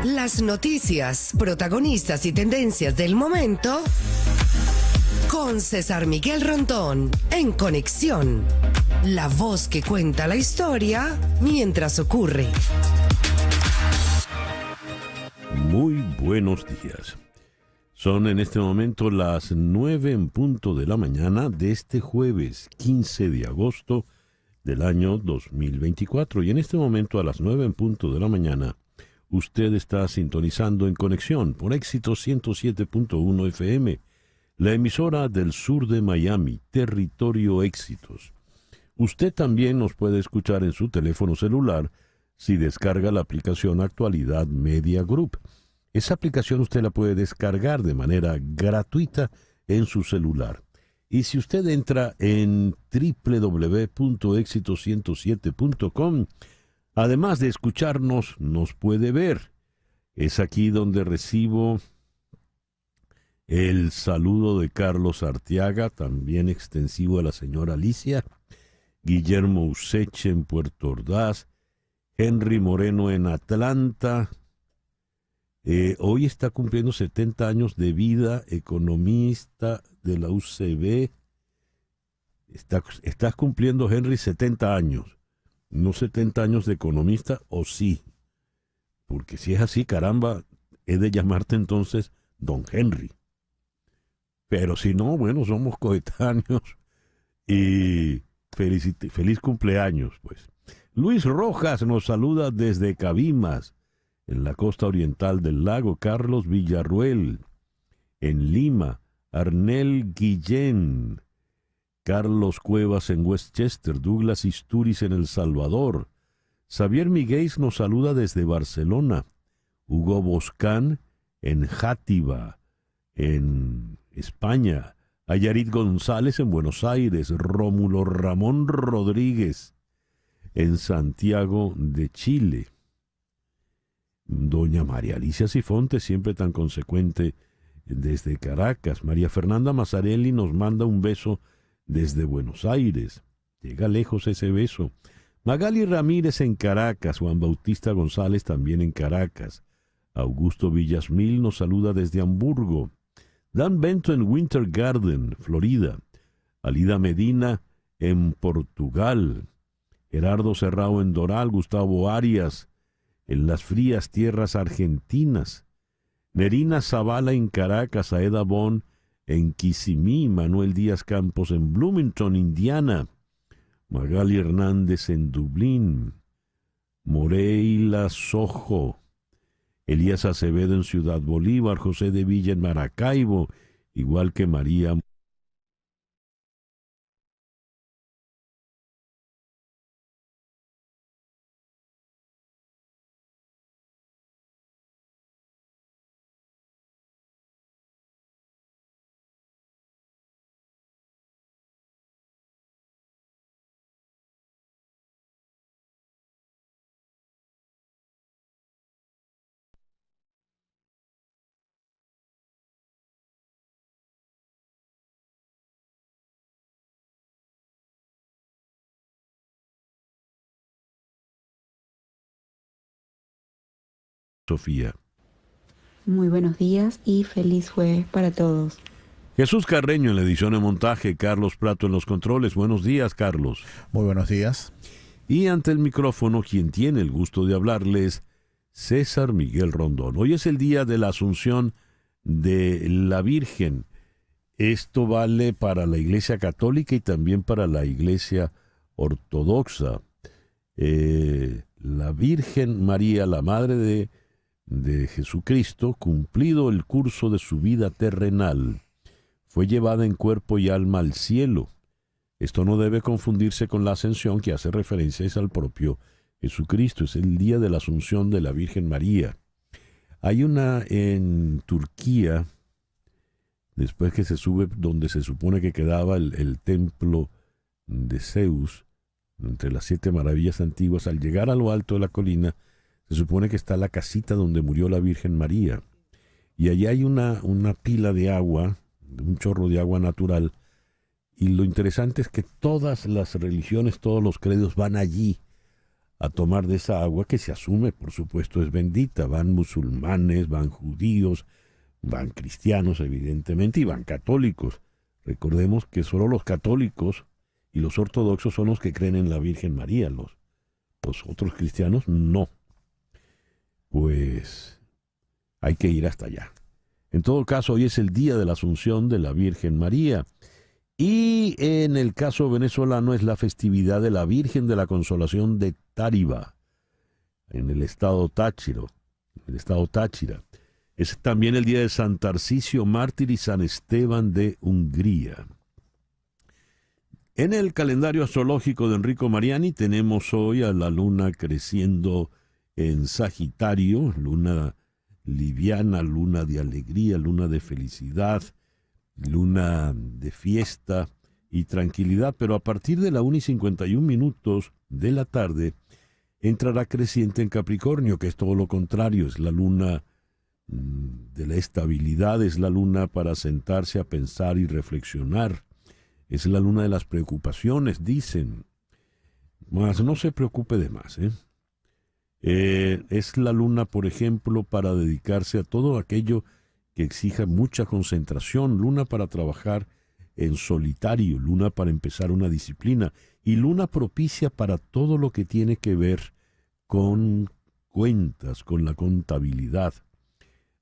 Las noticias, protagonistas y tendencias del momento con César Miguel Rondón en Conexión. La voz que cuenta la historia mientras ocurre. Muy buenos días. Son en este momento las 9 en punto de la mañana de este jueves 15 de agosto del año 2024. Y en este momento a las 9 en punto de la mañana usted está sintonizando en Conexión por Éxito 107.1 FM, la emisora del sur de Miami, Territorio Éxitos. Usted también nos puede escuchar en su teléfono celular si descarga la aplicación Actualidad Media Group. Esa aplicación usted la puede descargar de manera gratuita en su celular. Y si usted entra en www.exito107.com, además de escucharnos, nos puede ver. Es aquí donde recibo el saludo de Carlos Arteaga, también extensivo a la señora Alicia, Guillermo Useche en Puerto Ordaz, Henry Moreno en Atlanta. Hoy está cumpliendo 70 años de vida, economista de la UCB. Estás cumpliendo, Henry, 70 años. No 70 años de economista, o sí. Porque si es así, caramba, he de llamarte entonces Don Henry. Pero si no, bueno, somos coetáneos y feliz cumpleaños, pues. Luis Rojas nos saluda desde Cabimas, en la costa oriental del lago. Carlos Villarruel, en Lima. Arnel Guillén. Carlos Cuevas en Westchester. Douglas Isturiz en El Salvador. Xavier Miguel nos saluda desde Barcelona. Hugo Boscán en Játiva, en España. Ayarit González en Buenos Aires. Rómulo Ramón Rodríguez en Santiago de Chile. Doña María Alicia Sifonte, siempre tan consecuente, desde Caracas. María Fernanda Mazzarelli nos manda un beso desde Buenos Aires. Llega lejos ese beso. Magali Ramírez en Caracas. Juan Bautista González también en Caracas. Augusto Villasmil nos saluda desde Hamburgo. Dan Bento en Winter Garden, Florida. Alida Medina en Portugal. Gerardo Serrao en Doral. Gustavo Arias en las frías tierras argentinas. Nerina Zavala en Caracas. Aeda Bon en Kissimmee. Manuel Díaz Campos en Bloomington, Indiana. Magali Hernández en Dublín. Moreila Sojo. Elías Acevedo en Ciudad Bolívar. José de Villa en Maracaibo, igual que María Sofía. Muy buenos días y feliz jueves para todos. Jesús Carreño en la edición de montaje, Carlos Prato en los controles. Buenos días, Carlos. Muy buenos días. Y ante el micrófono, quien tiene el gusto de hablarles, César Miguel Rondón. Hoy es el día de la Asunción de la Virgen. Esto vale para la Iglesia Católica y también para la Iglesia Ortodoxa. La Virgen María, la Madre de Jesucristo, cumplido el curso de su vida terrenal, fue llevada en cuerpo y alma al cielo. Esto no debe confundirse con la ascensión, que hace referencias al propio Jesucristo. Es el día de la Asunción de la Virgen María. Hay una en Turquía, después que se sube, donde se supone que quedaba el templo de Zeus, entre las 7 maravillas antiguas. Al llegar a lo alto de la colina, se supone que está la casita donde murió la Virgen María. Y allá hay una pila de agua, un chorro de agua natural. Y lo interesante es que todas las religiones, todos los credos van allí a tomar de esa agua que se asume, por supuesto, es bendita. Van musulmanes, van judíos, van cristianos, evidentemente, y van católicos. Recordemos que solo los católicos y los ortodoxos son los que creen en la Virgen María. Los otros cristianos no. Pues hay que ir hasta allá. En todo caso, hoy es el día de la Asunción de la Virgen María. Y en el caso venezolano es la festividad de la Virgen de la Consolación de Táriba, en el estado Táchira. Es también el día de San Tarcisio Mártir y San Esteban de Hungría. En el calendario astrológico de Enrico Mariani tenemos hoy a la luna creciendo en Sagitario, luna liviana, luna de alegría, luna de felicidad, luna de fiesta y tranquilidad, pero a partir de la 1:51 de la tarde entrará creciente en Capricornio, que es todo lo contrario, es la luna de la estabilidad, es la luna para sentarse a pensar y reflexionar, es la luna de las preocupaciones, dicen, mas no se preocupe de más, es la luna, por ejemplo, para dedicarse a todo aquello que exija mucha concentración, luna para trabajar en solitario, luna para empezar una disciplina y luna propicia para todo lo que tiene que ver con cuentas, con la contabilidad.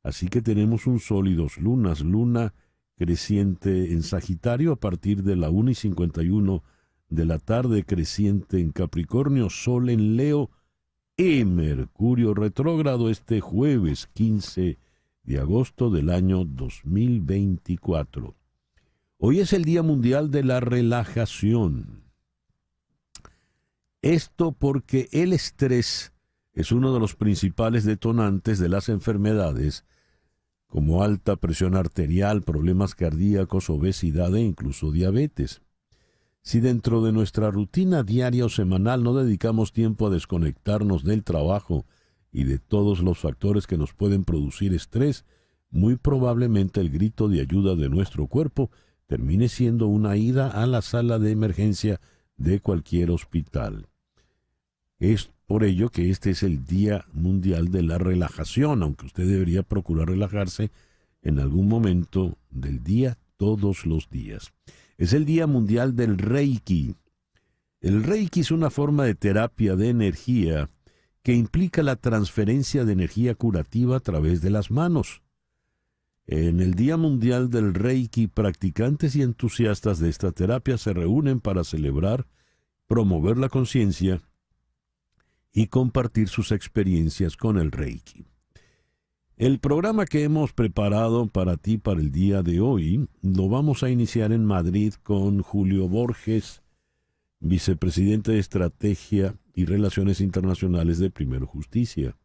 Así que tenemos un sol y dos lunas, luna creciente en Sagitario a partir de la 1:51 de la tarde, creciente en Capricornio, sol en Leo y Mercurio retrógrado este jueves 15 de agosto del año 2024. Hoy es el Día Mundial de la Relajación. Esto porque el estrés es uno de los principales detonantes de las enfermedades como alta presión arterial, problemas cardíacos, obesidad e incluso diabetes. Si dentro de nuestra rutina diaria o semanal no dedicamos tiempo a desconectarnos del trabajo y de todos los factores que nos pueden producir estrés, muy probablemente el grito de ayuda de nuestro cuerpo termine siendo una ida a la sala de emergencia de cualquier hospital. Es por ello que este es el Día Mundial de la Relajación, aunque usted debería procurar relajarse en algún momento del día, todos los días. Es el Día Mundial del Reiki. El Reiki es una forma de terapia de energía que implica la transferencia de energía curativa a través de las manos. En el Día Mundial del Reiki, practicantes y entusiastas de esta terapia se reúnen para celebrar, promover la conciencia y compartir sus experiencias con el Reiki. El programa que hemos preparado para ti para el día de hoy lo vamos a iniciar en Madrid con Julio Borges, vicepresidente de Estrategia y Relaciones Internacionales de Primero Justicia.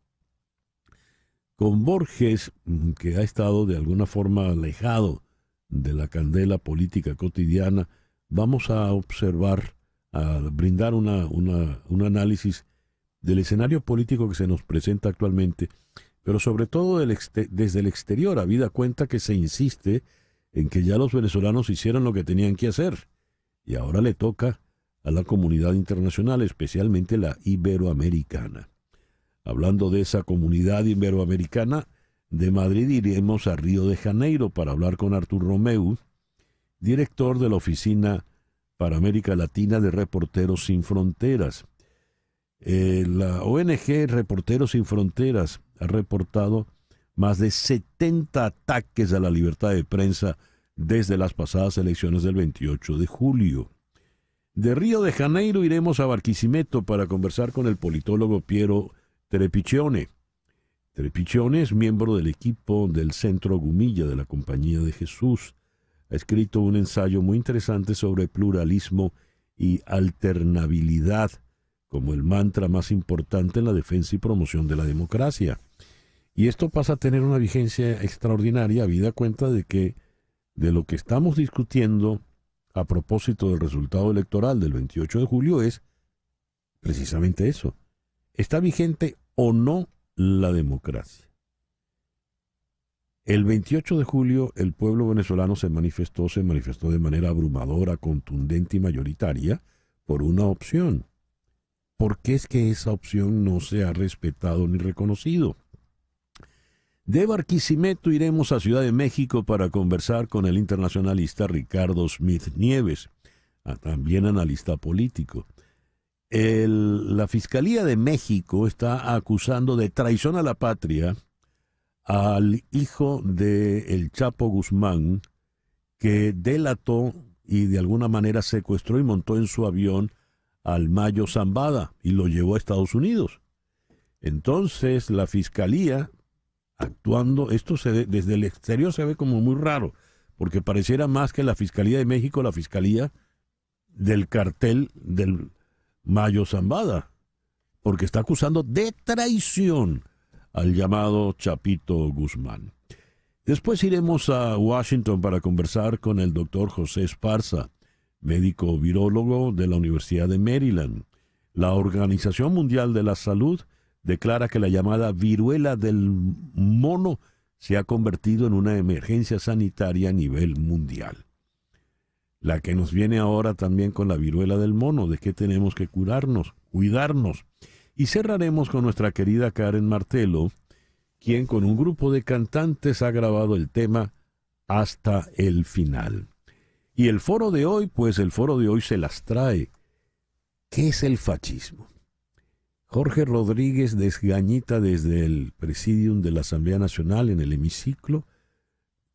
Con Borges, que ha estado de alguna forma alejado de la candela política cotidiana, vamos a observar, a brindar un análisis del escenario político que se nos presenta actualmente, pero sobre todo desde el exterior, habida cuenta que se insiste en que ya los venezolanos hicieron lo que tenían que hacer, y ahora le toca a la comunidad internacional, especialmente la iberoamericana. Hablando de esa comunidad iberoamericana, de Madrid iremos a Río de Janeiro para hablar con Artur Romeu, director de la Oficina para América Latina de Reporteros Sin Fronteras. La ONG Reporteros Sin Fronteras ha reportado más de 70 ataques a la libertad de prensa desde las pasadas elecciones del 28 de julio. De Río de Janeiro iremos a Barquisimeto para conversar con el politólogo Piero Trepiccione. Trepiccione es miembro del equipo del Centro Gumilla de la Compañía de Jesús. Ha escrito un ensayo muy interesante sobre pluralismo y alternabilidad como el mantra más importante en la defensa y promoción de la democracia. Y esto pasa a tener una vigencia extraordinaria, habida cuenta de que de lo que estamos discutiendo a propósito del resultado electoral del 28 de julio es precisamente eso. ¿Está vigente o no la democracia? El 28 de julio el pueblo venezolano se manifestó de manera abrumadora, contundente y mayoritaria por una opción. ¿por qué es que esa opción no se ha respetado ni reconocido? De Barquisimeto iremos a Ciudad de México para conversar con el internacionalista Ricardo Smith Nieves, también analista político. La Fiscalía de México está acusando de traición a la patria al hijo de El Chapo Guzmán, que delató y de alguna manera secuestró y montó en su avión al Mayo Zambada y lo llevó a Estados Unidos. Entonces la Fiscalía, actuando, esto desde el exterior se ve como muy raro, porque pareciera más que la Fiscalía de México, la Fiscalía del cartel del Mayo Zambada, porque está acusando de traición al llamado Chapito Guzmán. Después iremos a Washington para conversar con el doctor José Esparza, médico virólogo de la Universidad de Maryland. La Organización Mundial de la Salud declara que la llamada viruela del mono se ha convertido en una emergencia sanitaria a nivel mundial. La que nos viene ahora también con la viruela del mono, de que tenemos que cuidarnos. Y cerraremos con nuestra querida Karen Martelo, quien con un grupo de cantantes ha grabado el tema Hasta el Final. Y el foro de hoy, pues el foro de hoy se las trae. ¿Qué es el fascismo? Jorge Rodríguez desgañita desde el Presidium de la Asamblea Nacional en el hemiciclo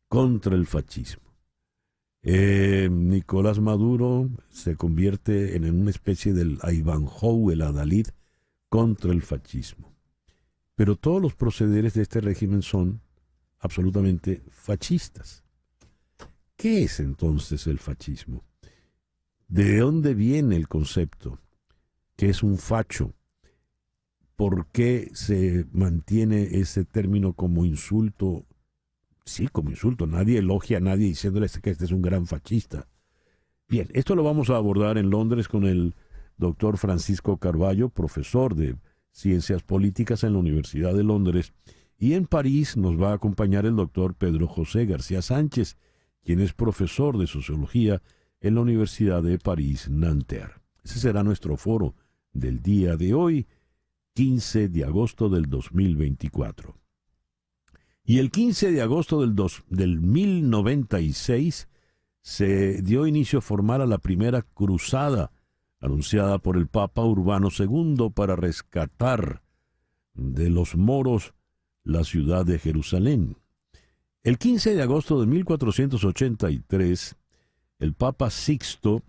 contra el fascismo. Nicolás Maduro se convierte en una especie del Ivanhoe, el adalid, contra el fascismo. Pero todos los procederes de este régimen son absolutamente fascistas. ¿Qué es entonces el fascismo? ¿De dónde viene el concepto? ¿Qué es un facho? ¿Por qué se mantiene ese término como insulto? Sí, como insulto. Nadie elogia a nadie diciéndole que este es un gran fascista. Bien, esto lo vamos a abordar en Londres con el doctor Francisco Carballo, profesor de Ciencias Políticas en la Universidad de Londres. Y en París nos va a acompañar el doctor Pedro José García Sánchez, quien es profesor de Sociología en la Universidad de París-Nanterre. Ese será nuestro foro del día de hoy, 15 de agosto del 2024. Y el 15 de agosto del 1096 se dio inicio formal a la primera cruzada anunciada por el Papa Urbano II para rescatar de los moros la ciudad de Jerusalén. El 15 de agosto de 1483, el Papa Sixto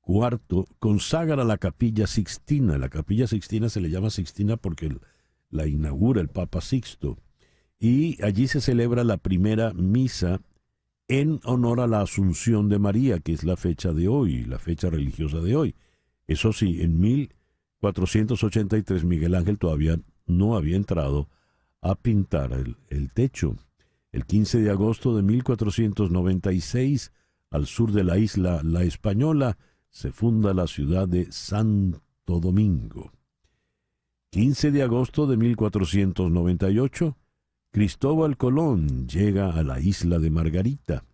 IV consagra la Capilla Sixtina. La Capilla Sixtina se le llama Sixtina porque la inaugura el Papa Sixto. Y allí se celebra la primera misa en honor a la Asunción de María, que es la fecha de hoy, la fecha religiosa de hoy. Eso sí, en 1483 Miguel Ángel todavía no había entrado a pintar el techo. El 15 de agosto de 1496, al sur de la isla La Española, se funda la ciudad de Santo Domingo. 15 de agosto de 1498, Cristóbal Colón llega a la isla de Margarita.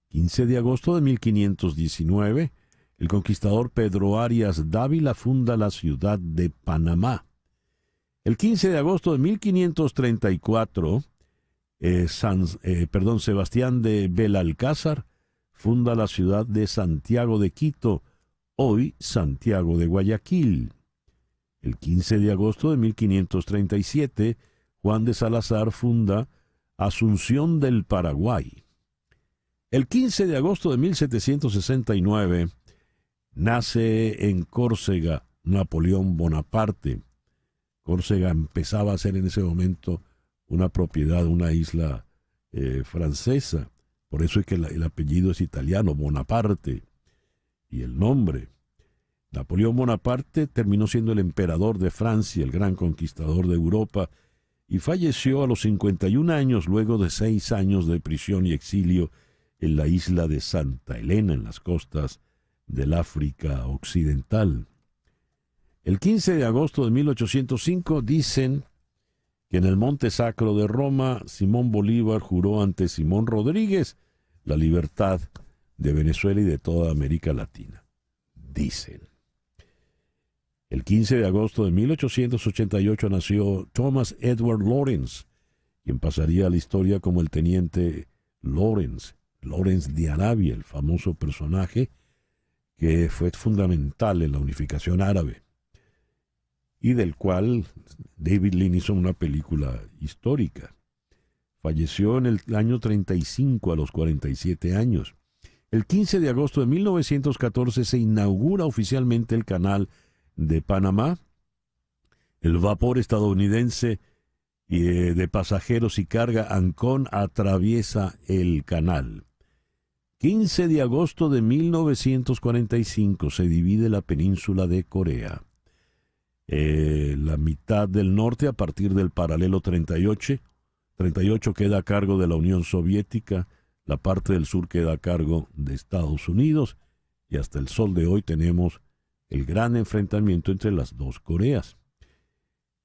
15 de agosto de 1519, el conquistador Pedro Arias Dávila funda la ciudad de Panamá. El 15 de agosto de 1534, Sebastián de Belalcázar funda la ciudad de Santiago de Quito, hoy Santiago de Guayaquil. El 15 de agosto de 1537, Juan de Salazar funda Asunción del Paraguay. El 15 de agosto de 1769, nace en Córcega Napoleón Bonaparte. Córcega empezaba a ser en ese momento una propiedad, una isla francesa. Por eso es que el apellido es italiano, Bonaparte. Y el nombre. Napoleón Bonaparte terminó siendo el emperador de Francia, el gran conquistador de Europa, y falleció a los 51 años luego de 6 años de prisión y exilio en la isla de Santa Elena, en las costas del África Occidental. El 15 de agosto de 1805 dicen que en el Monte Sacro de Roma, Simón Bolívar juró ante Simón Rodríguez la libertad de Venezuela y de toda América Latina. Dicen. El 15 de agosto de 1888 nació Thomas Edward Lawrence, quien pasaría a la historia como el teniente Lawrence de Arabia, el famoso personaje que fue fundamental en la unificación árabe y del cual David Lean hizo una película histórica. Falleció en el año 35 a los 47 años. El 15 de agosto de 1914 se inaugura oficialmente el canal de Panamá. El vapor estadounidense de pasajeros y carga Ancón atraviesa el canal. 15 de agosto de 1945 se divide la península de Corea. La mitad del norte, a partir del paralelo 38 queda a cargo de la Unión Soviética, la parte del sur queda a cargo de Estados Unidos, y hasta el sol de hoy tenemos el gran enfrentamiento entre las dos Coreas.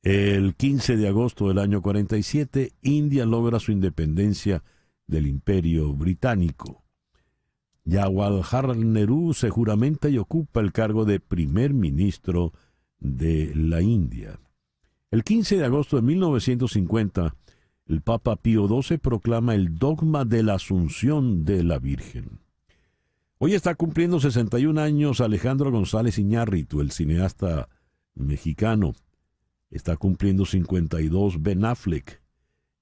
El 15 de agosto del año 47, India logra su independencia del Imperio Británico. Jawaharlal Nehru se juramenta y ocupa el cargo de primer ministro de la India. El 15 de agosto de 1950, el Papa Pío XII proclama el dogma de la Asunción de la Virgen. Hoy está cumpliendo 61 años Alejandro González Iñárritu, el cineasta mexicano. Está cumpliendo 52 Ben Affleck.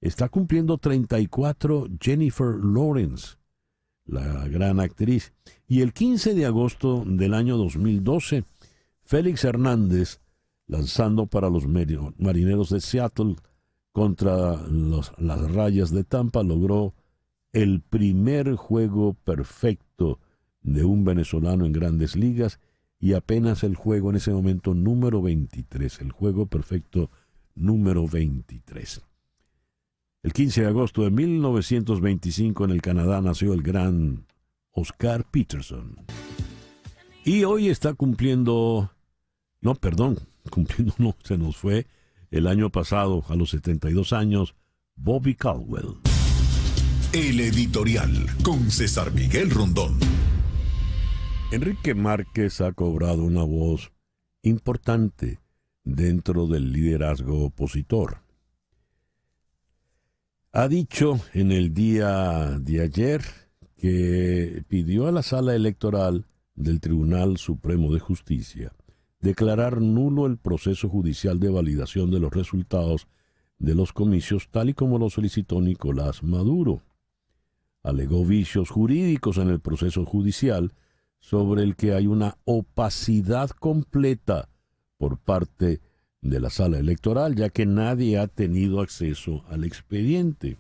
Está cumpliendo 34 Jennifer Lawrence, la gran actriz. Y el 15 de agosto del año 2012, Félix Hernández, lanzando para los Marineros de Seattle contra las Rayas de Tampa, logró el primer juego perfecto de un venezolano en Grandes Ligas y apenas el juego en ese momento número 23, el juego perfecto número 23. El 15 de agosto de 1925 en el Canadá nació el gran Oscar Peterson. Y hoy está se nos fue el año pasado, a los 72 años, Bobby Caldwell. El editorial con César Miguel Rondón. Enrique Márquez ha cobrado una voz importante dentro del liderazgo opositor. Ha dicho en el día de ayer que pidió a la Sala Electoral del Tribunal Supremo de Justicia declarar nulo el proceso judicial de validación de los resultados de los comicios tal y como lo solicitó Nicolás Maduro. Alegó vicios jurídicos en el proceso judicial sobre el que hay una opacidad completa por parte de la Sala Electoral, ya que nadie ha tenido acceso al expediente.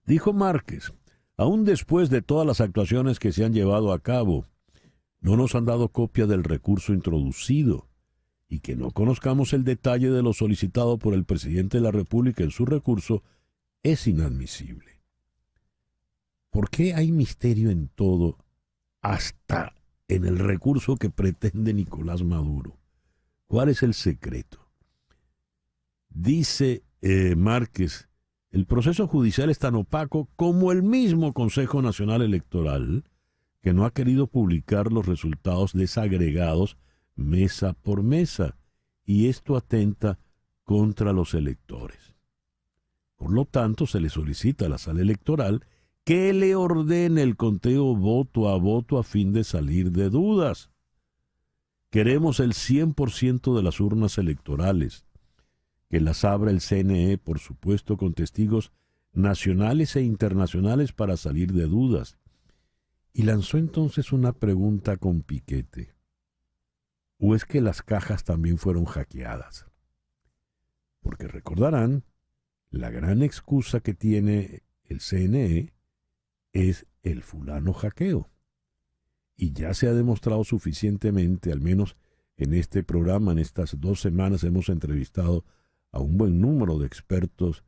Dijo Márquez, aún después de todas las actuaciones que se han llevado a cabo, no nos han dado copia del recurso introducido, y que no conozcamos el detalle de lo solicitado por el presidente de la República en su recurso es inadmisible. ¿Por qué hay misterio en todo, hasta en el recurso que pretende Nicolás Maduro? ¿Cuál es el secreto? Dice Márquez, el proceso judicial es tan opaco como el mismo Consejo Nacional Electoral, que no ha querido publicar los resultados desagregados mesa por mesa, y esto atenta contra los electores. Por lo tanto, se le solicita a la Sala Electoral que le ordene el conteo voto a fin de salir de dudas. Queremos el 100% de las urnas electorales, que las abra el CNE, por supuesto, con testigos nacionales e internacionales para salir de dudas. Y lanzó entonces una pregunta con piquete. ¿O es que las cajas también fueron hackeadas? Porque recordarán, la gran excusa que tiene el CNE es el fulano hackeo. Y ya se ha demostrado suficientemente, al menos en este programa, en estas 2 semanas hemos entrevistado a un buen número de expertos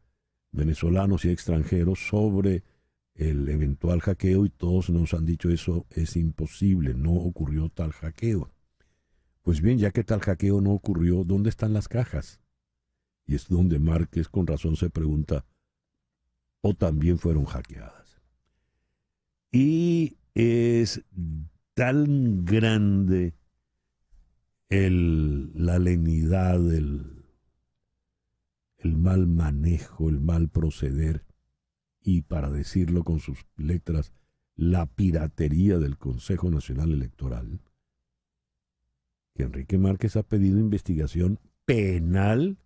venezolanos y extranjeros sobre el eventual hackeo, y todos nos han dicho eso es imposible, no ocurrió tal hackeo. Pues bien, ya que tal hackeo no ocurrió, ¿dónde están las cajas? Y es donde Márquez con razón se pregunta, ¿o también fueron hackeadas? Y es tan grande la lenidad, el mal manejo, el mal proceder y, para decirlo con sus letras, la piratería del Consejo Nacional Electoral, que Enrique Márquez ha pedido investigación penal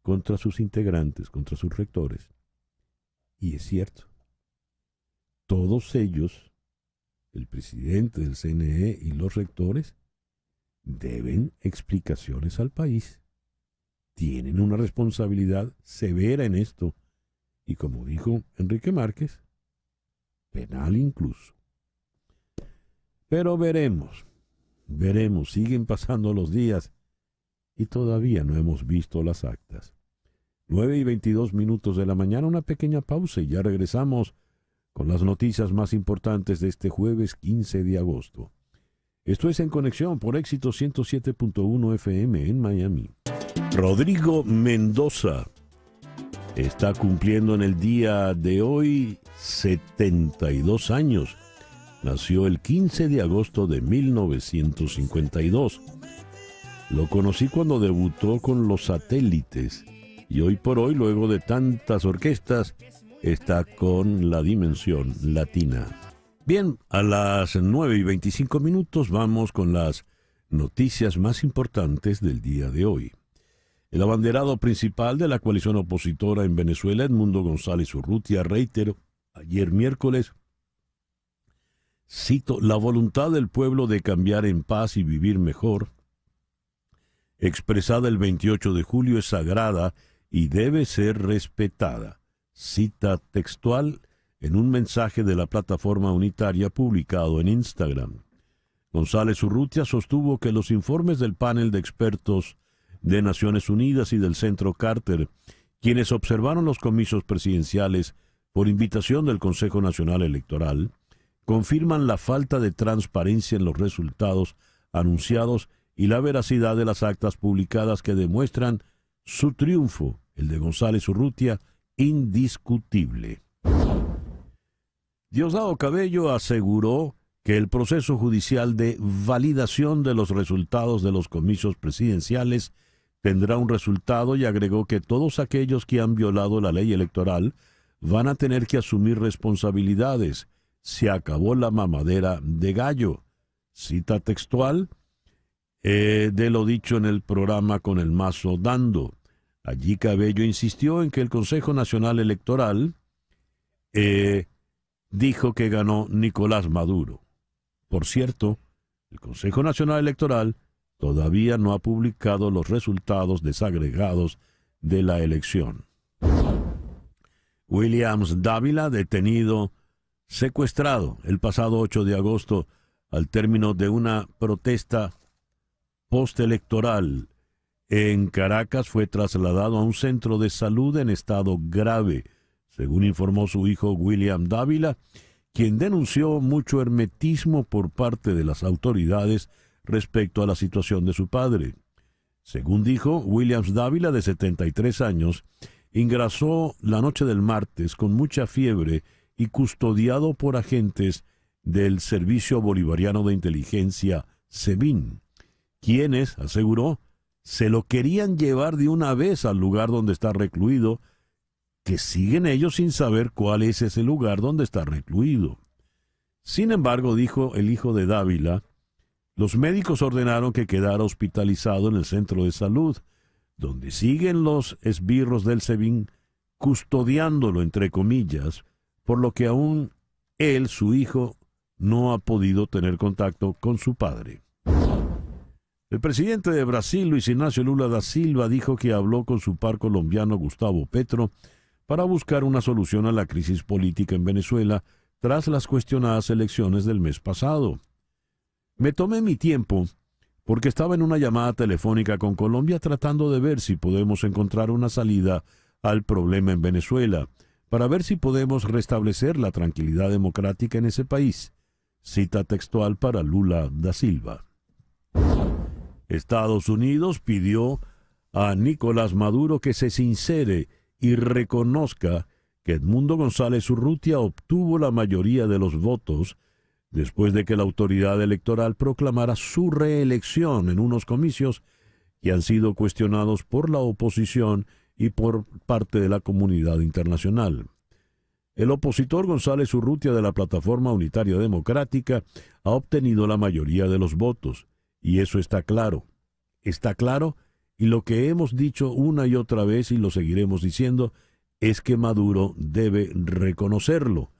contra sus integrantes, contra sus rectores. Y es cierto, todos ellos, el presidente del CNE y los rectores, deben explicaciones al país. Tienen una responsabilidad severa en esto. Y como dijo Enrique Márquez, penal incluso. Pero veremos, siguen pasando los días y todavía no hemos visto las actas. 9:22 de la mañana, una pequeña pausa y ya regresamos con las noticias más importantes de este jueves 15 de agosto. Esto es En Conexión por Éxito 107.1 FM en Miami. Rodrigo Mendoza está cumpliendo en el día de hoy 72 años. Nació el 15 de agosto de 1952. Lo conocí cuando debutó con Los Satélites y hoy por hoy, luego de tantas orquestas, está con La Dimensión Latina. Bien, a las 9:25 vamos con las noticias más importantes del día de hoy. El abanderado principal de la coalición opositora en Venezuela, Edmundo González Urrutia, reiteró ayer miércoles, cito, la voluntad del pueblo de cambiar en paz y vivir mejor, expresada el 28 de julio, es sagrada y debe ser respetada. Cita textual en un mensaje de la plataforma unitaria publicado en Instagram. González Urrutia sostuvo que los informes del panel de expertos de Naciones Unidas y del Centro Carter, quienes observaron los comicios presidenciales por invitación del Consejo Nacional Electoral, confirman la falta de transparencia en los resultados anunciados y la veracidad de las actas publicadas que demuestran su triunfo, el de González Urrutia, indiscutible. Diosdado Cabello aseguró que el proceso judicial de validación de los resultados de los comicios presidenciales tendrá un resultado y agregó que todos aquellos que han violado la ley electoral van a tener que asumir responsabilidades. Se acabó la mamadera de gallo. Cita textual de lo dicho en el programa Con el Mazo Dando. Allí Cabello insistió en que el Consejo Nacional Electoral dijo que ganó Nicolás Maduro. Por cierto, el Consejo Nacional Electoral todavía no ha publicado los resultados desagregados de la elección. Williams Dávila, detenido, secuestrado el pasado 8 de agosto al término de una protesta postelectoral en Caracas, fue trasladado a un centro de salud en estado grave, según informó su hijo William Dávila, quien denunció mucho hermetismo por parte de las autoridades respecto a la situación de su padre. Según dijo, Williams Dávila, de 73 años, ingresó la noche del martes con mucha fiebre y custodiado por agentes del Servicio Bolivariano de Inteligencia, SEBIN, quienes, aseguró, se lo querían llevar de una vez al lugar donde está recluido, que siguen ellos sin saber cuál es ese lugar donde está recluido. Sin embargo, dijo el hijo de Dávila, los médicos ordenaron que quedara hospitalizado en el centro de salud, donde siguen los esbirros del SEBIN custodiándolo, entre comillas, por lo que aún él, su hijo, no ha podido tener contacto con su padre. El presidente de Brasil, Luis Ignacio Lula da Silva, dijo que habló con su par colombiano Gustavo Petro para buscar una solución a la crisis política en Venezuela tras las cuestionadas elecciones del mes pasado. Me tomé mi tiempo porque estaba en una llamada telefónica con Colombia tratando de ver si podemos encontrar una salida al problema en Venezuela, para ver si podemos restablecer la tranquilidad democrática en ese país. Cita textual para Lula da Silva. Estados Unidos pidió a Nicolás Maduro que se sincere y reconozca que Edmundo González Urrutia obtuvo la mayoría de los votos después de que la autoridad electoral proclamara su reelección en unos comicios que han sido cuestionados por la oposición y por parte de la comunidad internacional. El opositor González Urrutia de la Plataforma Unitaria Democrática ha obtenido la mayoría de los votos, y eso está claro. Está claro, y lo que hemos dicho una y otra vez y lo seguiremos diciendo, es que Maduro debe reconocerlo.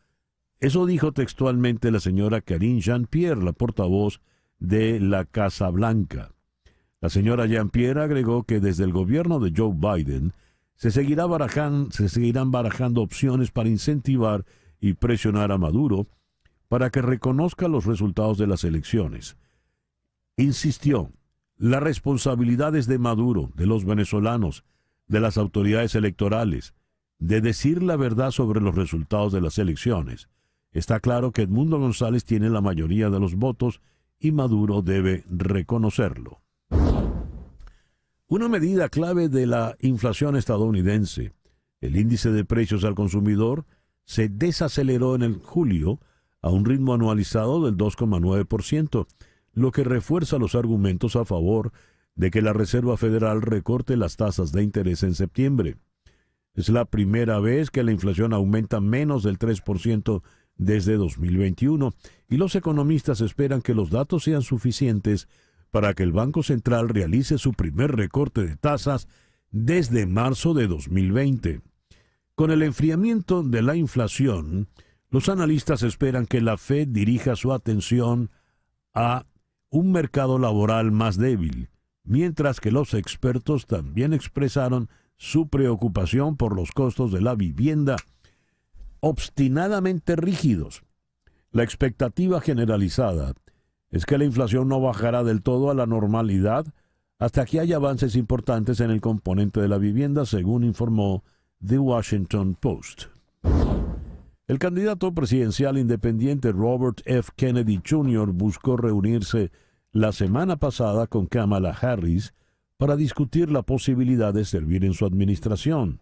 Eso dijo textualmente la señora Karine Jean-Pierre, la portavoz de la Casa Blanca. La señora Jean-Pierre agregó que desde el gobierno de Joe Biden se seguirán barajando opciones para incentivar y presionar a Maduro para que reconozca los resultados de las elecciones. Insistió, la responsabilidad es de Maduro, de los venezolanos, de las autoridades electorales, de decir la verdad sobre los resultados de las elecciones. Está claro que Edmundo González tiene la mayoría de los votos y Maduro debe reconocerlo. Una medida clave de la inflación estadounidense, el índice de precios al consumidor, se desaceleró en el julio a un ritmo anualizado del 2,9%, lo que refuerza los argumentos a favor de que la Reserva Federal recorte las tasas de interés en septiembre. Es la primera vez que la inflación aumenta menos del 3% desde 2021, y los economistas esperan que los datos sean suficientes para que el Banco Central realice su primer recorte de tasas desde marzo de 2020. Con el enfriamiento de la inflación, los analistas esperan que la Fed dirija su atención a un mercado laboral más débil, mientras que los expertos también expresaron su preocupación por los costos de la vivienda obstinadamente rígidos. La expectativa generalizada es que la inflación no bajará del todo a la normalidad hasta que haya avances importantes en el componente de la vivienda, según informó The Washington Post. El candidato presidencial independiente Robert F. Kennedy Jr. buscó reunirse la semana pasada con Kamala Harris para discutir la posibilidad de servir en su administración,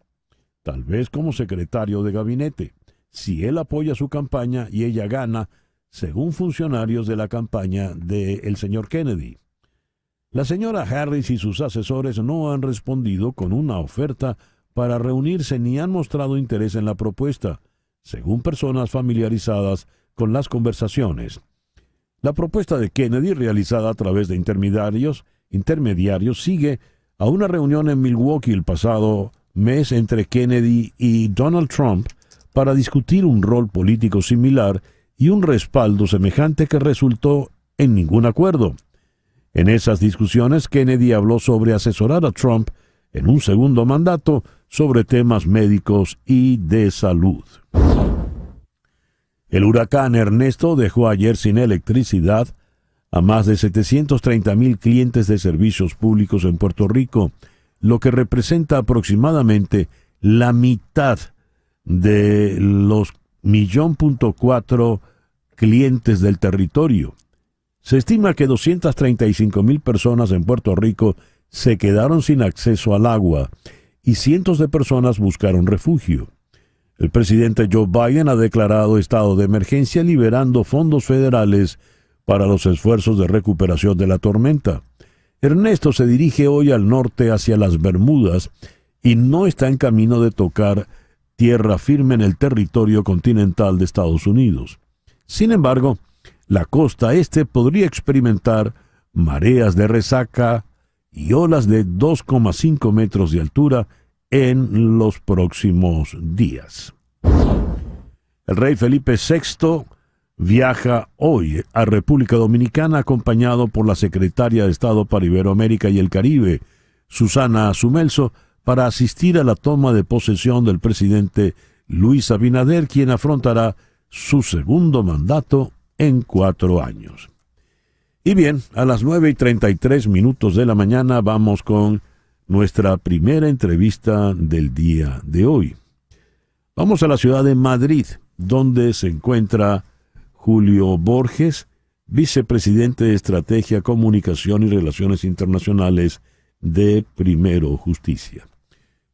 tal vez como secretario de gabinete, si él apoya su campaña y ella gana, según funcionarios de la campaña del señor Kennedy. La señora Harris y sus asesores no han respondido con una oferta para reunirse ni han mostrado interés en la propuesta, según personas familiarizadas con las conversaciones. La propuesta de Kennedy, realizada a través de intermediarios, sigue a una reunión en Milwaukee el pasado mes entre Kennedy y Donald Trump para discutir un rol político similar y un respaldo semejante que resultó en ningún acuerdo. En esas discusiones, Kennedy habló sobre asesorar a Trump en un segundo mandato sobre temas médicos y de salud. El huracán Ernesto dejó ayer sin electricidad a más de 730,000 clientes de servicios públicos en Puerto Rico, lo que representa aproximadamente la mitad de los 1,4 millones clientes del territorio. Se estima que 235,000 personas en Puerto Rico se quedaron sin acceso al agua y cientos de personas buscaron refugio. El presidente Joe Biden ha declarado estado de emergencia liberando fondos federales para los esfuerzos de recuperación de la tormenta. Ernesto se dirige hoy al norte hacia las Bermudas y no está en camino de tocar tierra firme en el territorio continental de Estados Unidos. Sin embargo, la costa este podría experimentar mareas de resaca y olas de 2,5 metros de altura en los próximos días. El rey Felipe VI viaja hoy a República Dominicana acompañado por la secretaria de Estado para Iberoamérica y el Caribe, Susana Sumelso, para asistir a la toma de posesión del presidente Luis Abinader, quien afrontará su segundo mandato en 4 años. Y bien, a las 9:33 de la mañana vamos con nuestra primera entrevista del día de hoy. Vamos a la ciudad de Madrid, donde se encuentra Julio Borges, vicepresidente de Estrategia, Comunicación y Relaciones Internacionales de Primero Justicia.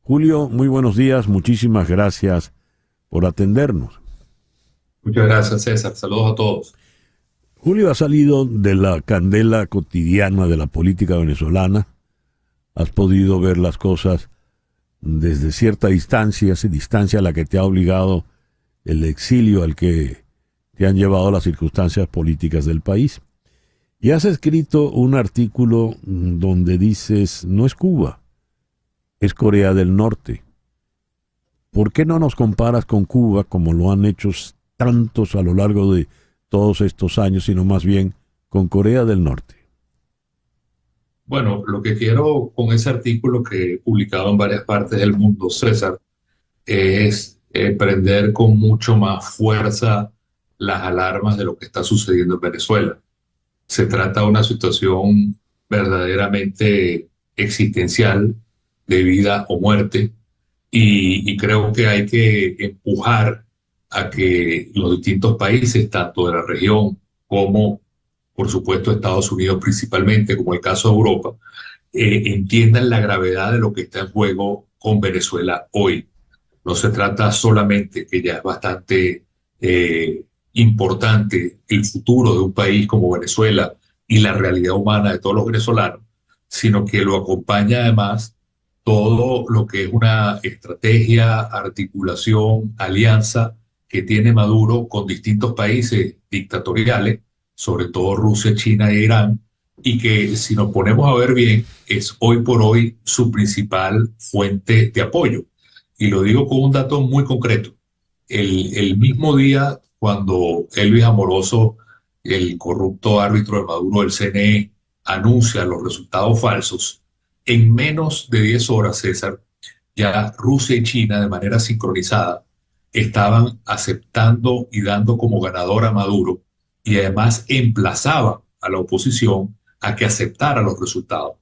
Julio, muy buenos días, muchísimas gracias por atendernos. Muchas gracias, César. Saludos a todos. Julio, ha salido de la candela cotidiana de la política venezolana. Has podido ver las cosas desde cierta distancia, esa distancia a la que te ha obligado el exilio al que te han llevado las circunstancias políticas del país. Y has escrito un artículo donde dices, no es Cuba, es Corea del Norte. ¿Por qué no nos comparas con Cuba como lo han hecho tantos a lo largo de todos estos años, sino más bien con Corea del Norte? Bueno, lo que quiero con ese artículo que he publicado en varias partes del mundo, César, es prender con mucho más fuerza las alarmas de lo que está sucediendo en Venezuela. Se trata de una situación verdaderamente existencial, de vida o muerte, y creo que hay que empujar a que los distintos países, tanto de la región como, por supuesto, Estados Unidos principalmente, como el caso de Europa, entiendan la gravedad de lo que está en juego con Venezuela hoy. No se trata solamente, que ya es bastante importante, el futuro de un país como Venezuela y la realidad humana de todos los venezolanos, sino que lo acompaña además todo lo que es una estrategia, articulación, alianza que tiene Maduro con distintos países dictatoriales, sobre todo Rusia, China e Irán, y que si nos ponemos a ver bien, es hoy por hoy su principal fuente de apoyo. Y lo digo con un dato muy concreto. El mismo día cuando Elvis Amoroso, el corrupto árbitro de Maduro del CNE, anuncia los resultados falsos, en menos de 10 horas, César, ya Rusia y China de manera sincronizada estaban aceptando y dando como ganador a Maduro, y además emplazaban a la oposición a que aceptara los resultados.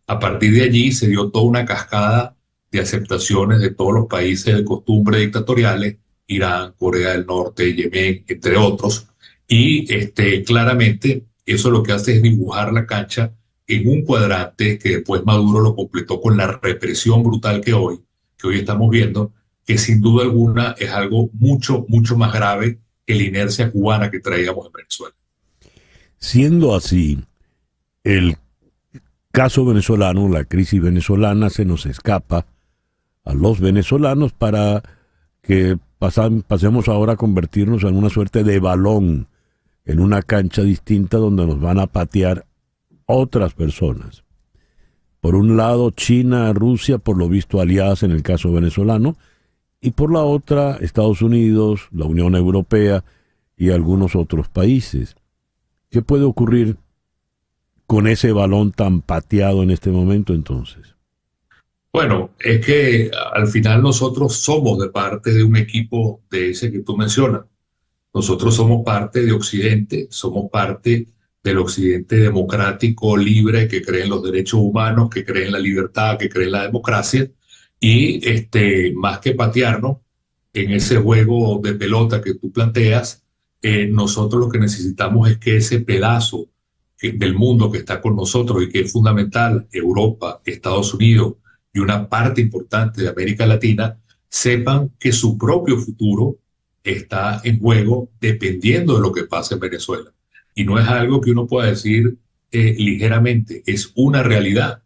A partir de allí se dio toda una cascada de aceptaciones de todos los países de costumbre dictatoriales, Irán, Corea del Norte, Yemen, entre otros, y claramente eso lo que hace es dibujar la cancha en un cuadrante que después Maduro lo completó con la represión brutal que hoy estamos viendo, que sin duda alguna es algo mucho, mucho más grave que la inercia cubana que traíamos en Venezuela. Siendo así, el caso venezolano, la crisis venezolana, se nos escapa a los venezolanos para que pasemos ahora a convertirnos en una suerte de balón, en una cancha distinta donde nos van a patear otras personas. Por un lado, China, Rusia, por lo visto aliadas en el caso venezolano, y por la otra, Estados Unidos, la Unión Europea y algunos otros países. ¿Qué puede ocurrir con ese balón tan pateado en este momento entonces? Bueno, es que al final nosotros somos de parte de un equipo de ese que tú mencionas. Nosotros somos parte de Occidente, somos parte del Occidente democrático, libre, que cree en los derechos humanos, que cree en la libertad, que cree en la democracia. Y más que patearnos en ese juego de pelota que tú planteas, nosotros lo que necesitamos es que ese pedazo del mundo que está con nosotros y que es fundamental, Europa, Estados Unidos y una parte importante de América Latina, sepan que su propio futuro está en juego dependiendo de lo que pase en Venezuela. Y no es algo que uno pueda decir ligeramente, es una realidad.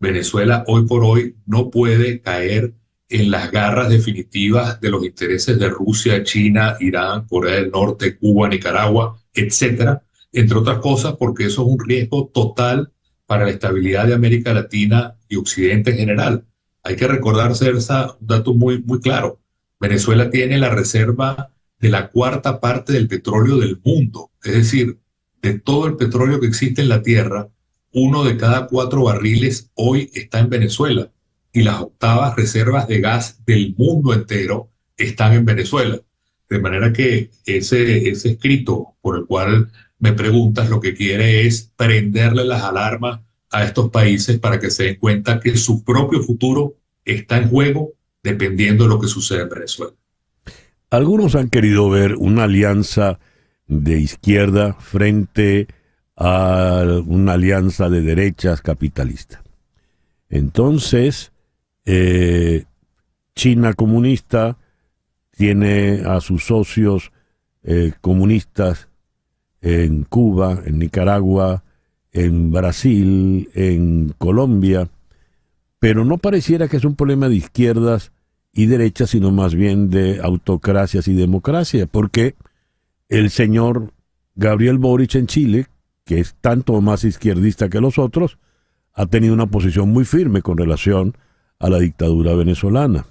Venezuela hoy por hoy no puede caer en las garras definitivas de los intereses de Rusia, China, Irán, Corea del Norte, Cuba, Nicaragua, etcétera, entre otras cosas porque eso es un riesgo total para la estabilidad de América Latina y Occidente en general. Hay que recordar, Cersa, un dato muy, muy claro. Venezuela tiene la reserva de la cuarta parte del petróleo del mundo, es decir, de todo el petróleo que existe en la Tierra, 1 de cada 4 barriles hoy está en Venezuela y las octavas reservas de gas del mundo entero están en Venezuela. De manera que ese escrito por el cual me preguntas lo que quiere es prenderle las alarmas a estos países para que se den cuenta que su propio futuro está en juego dependiendo de lo que suceda en Venezuela. Algunos han querido ver una alianza de izquierda frente a una alianza de derechas capitalista. Entonces, China comunista tiene a sus socios comunistas en Cuba, en Nicaragua, en Brasil, en Colombia, pero no pareciera que es un problema de izquierdas y derechas, sino más bien de autocracias y democracia, porque el señor Gabriel Boric en Chile, que es tanto más izquierdista que los otros, ha tenido una posición muy firme con relación a la dictadura venezolana.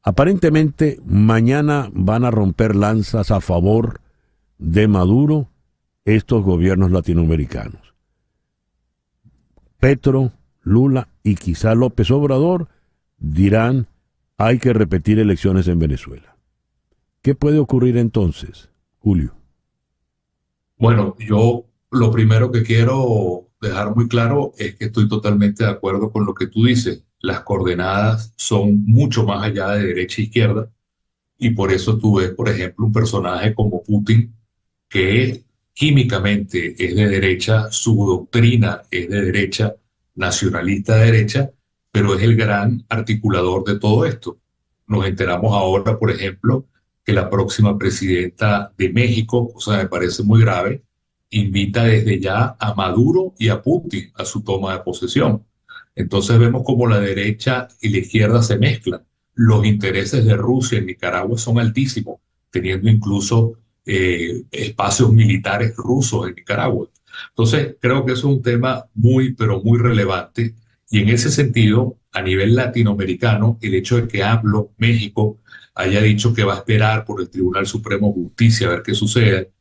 Aparentemente, mañana van a romper lanzas a favor de Maduro estos gobiernos latinoamericanos. Petro, Lula y quizá López Obrador dirán: hay que repetir elecciones en Venezuela. ¿Qué puede ocurrir entonces, Julio? Bueno, yo lo primero que quiero dejar muy claro es que estoy totalmente de acuerdo con lo que tú dices. Las coordenadas son mucho más allá de derecha e izquierda, y por eso tú ves, por ejemplo, un personaje como Putin, que químicamente es de derecha, su doctrina es de derecha, nacionalista de derecha, pero es el gran articulador de todo esto. Nos enteramos ahora, por ejemplo, que la próxima presidenta de México, cosa que me parece muy grave, invita desde ya a Maduro y a Putin a su toma de posesión. Entonces vemos como la derecha y la izquierda se mezclan. Los intereses de Rusia en Nicaragua son altísimos, teniendo incluso espacios militares rusos en Nicaragua. Entonces creo que eso es un tema muy, pero muy relevante. Y en ese sentido, a nivel latinoamericano, el hecho de que AMLO, México, haya dicho que va a esperar por el Tribunal Supremo de Justicia a ver qué sucede,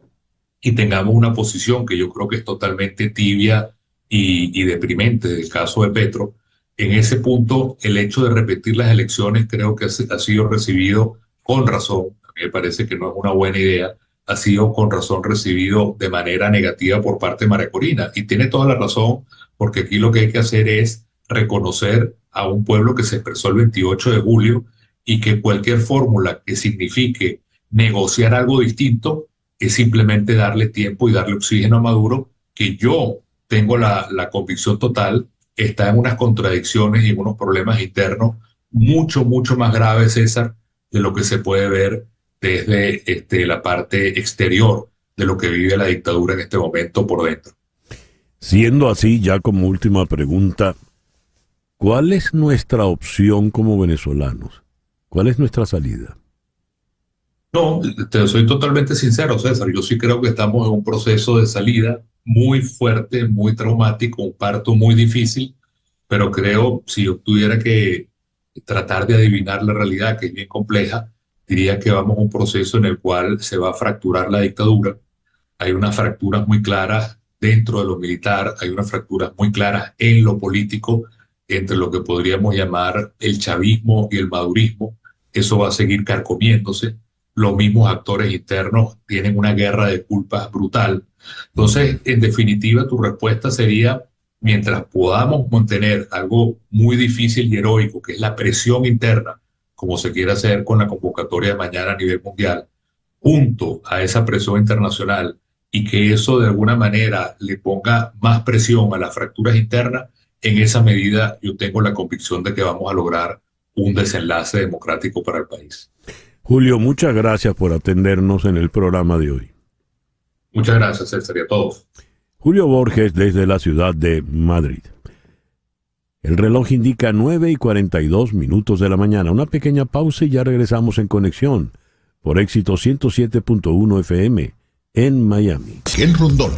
y tengamos una posición que yo creo que es totalmente tibia y deprimente del caso de Petro. En ese punto, el hecho de repetir las elecciones creo que ha sido recibido con razón. A mí me parece que no es una buena idea. Ha sido con razón recibido de manera negativa por parte de María Corina. Y tiene toda la razón, porque aquí lo que hay que hacer es reconocer a un pueblo que se expresó el 28 de julio y que cualquier fórmula que signifique negociar algo distinto es simplemente darle tiempo y darle oxígeno a Maduro, que yo tengo la convicción total, está en unas contradicciones y en unos problemas internos mucho, mucho más graves, César, de lo que se puede ver desde la parte exterior de lo que vive la dictadura en este momento por dentro. Siendo así, ya como última pregunta, ¿cuál es nuestra opción como venezolanos? ¿Cuál es nuestra salida? No, te soy totalmente sincero, César. Yo sí creo que estamos en un proceso de salida muy fuerte, muy traumático, un parto muy difícil, pero creo, si yo tuviera que tratar de adivinar la realidad, que es bien compleja, diría que vamos a un proceso en el cual se va a fracturar la dictadura. Hay unas fracturas muy claras dentro de lo militar, hay unas fracturas muy claras en lo político, entre lo que podríamos llamar el chavismo y el madurismo. Eso va a seguir carcomiéndose. Los mismos actores internos tienen una guerra de culpas brutal. Entonces, en definitiva, tu respuesta sería: mientras podamos mantener algo muy difícil y heroico, que es la presión interna, como se quiere hacer con la convocatoria de mañana a nivel mundial, junto a esa presión internacional, y que eso de alguna manera le ponga más presión a las fracturas internas, en esa medida yo tengo la convicción de que vamos a lograr un desenlace democrático para el país. Julio, muchas gracias por atendernos en el programa de hoy. Muchas gracias, César, y a todos. Julio Borges, desde la ciudad de Madrid. El reloj indica 9:42 de la mañana. Una pequeña pausa y ya regresamos en conexión por Éxito 107.1 FM en Miami. El Rondón.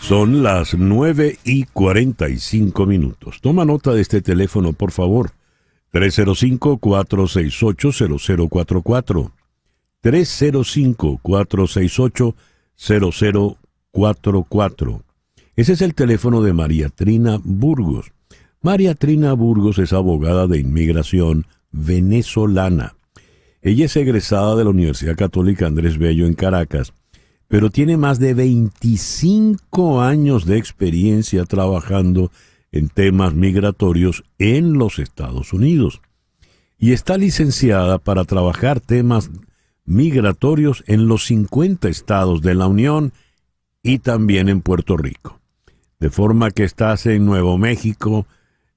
Son las 9:45. Toma nota de este teléfono, por favor. 305-468-0044. 305-468-0044. Ese es el teléfono de María Trina Burgos. María Trina Burgos es abogada de inmigración venezolana. Ella es egresada de la Universidad Católica Andrés Bello en Caracas, pero tiene más de 25 años de experiencia trabajando en temas migratorios en los Estados Unidos. Y está licenciada para trabajar temas migratorios en los 50 estados de la Unión y también en Puerto Rico. De forma que estás en Nuevo México,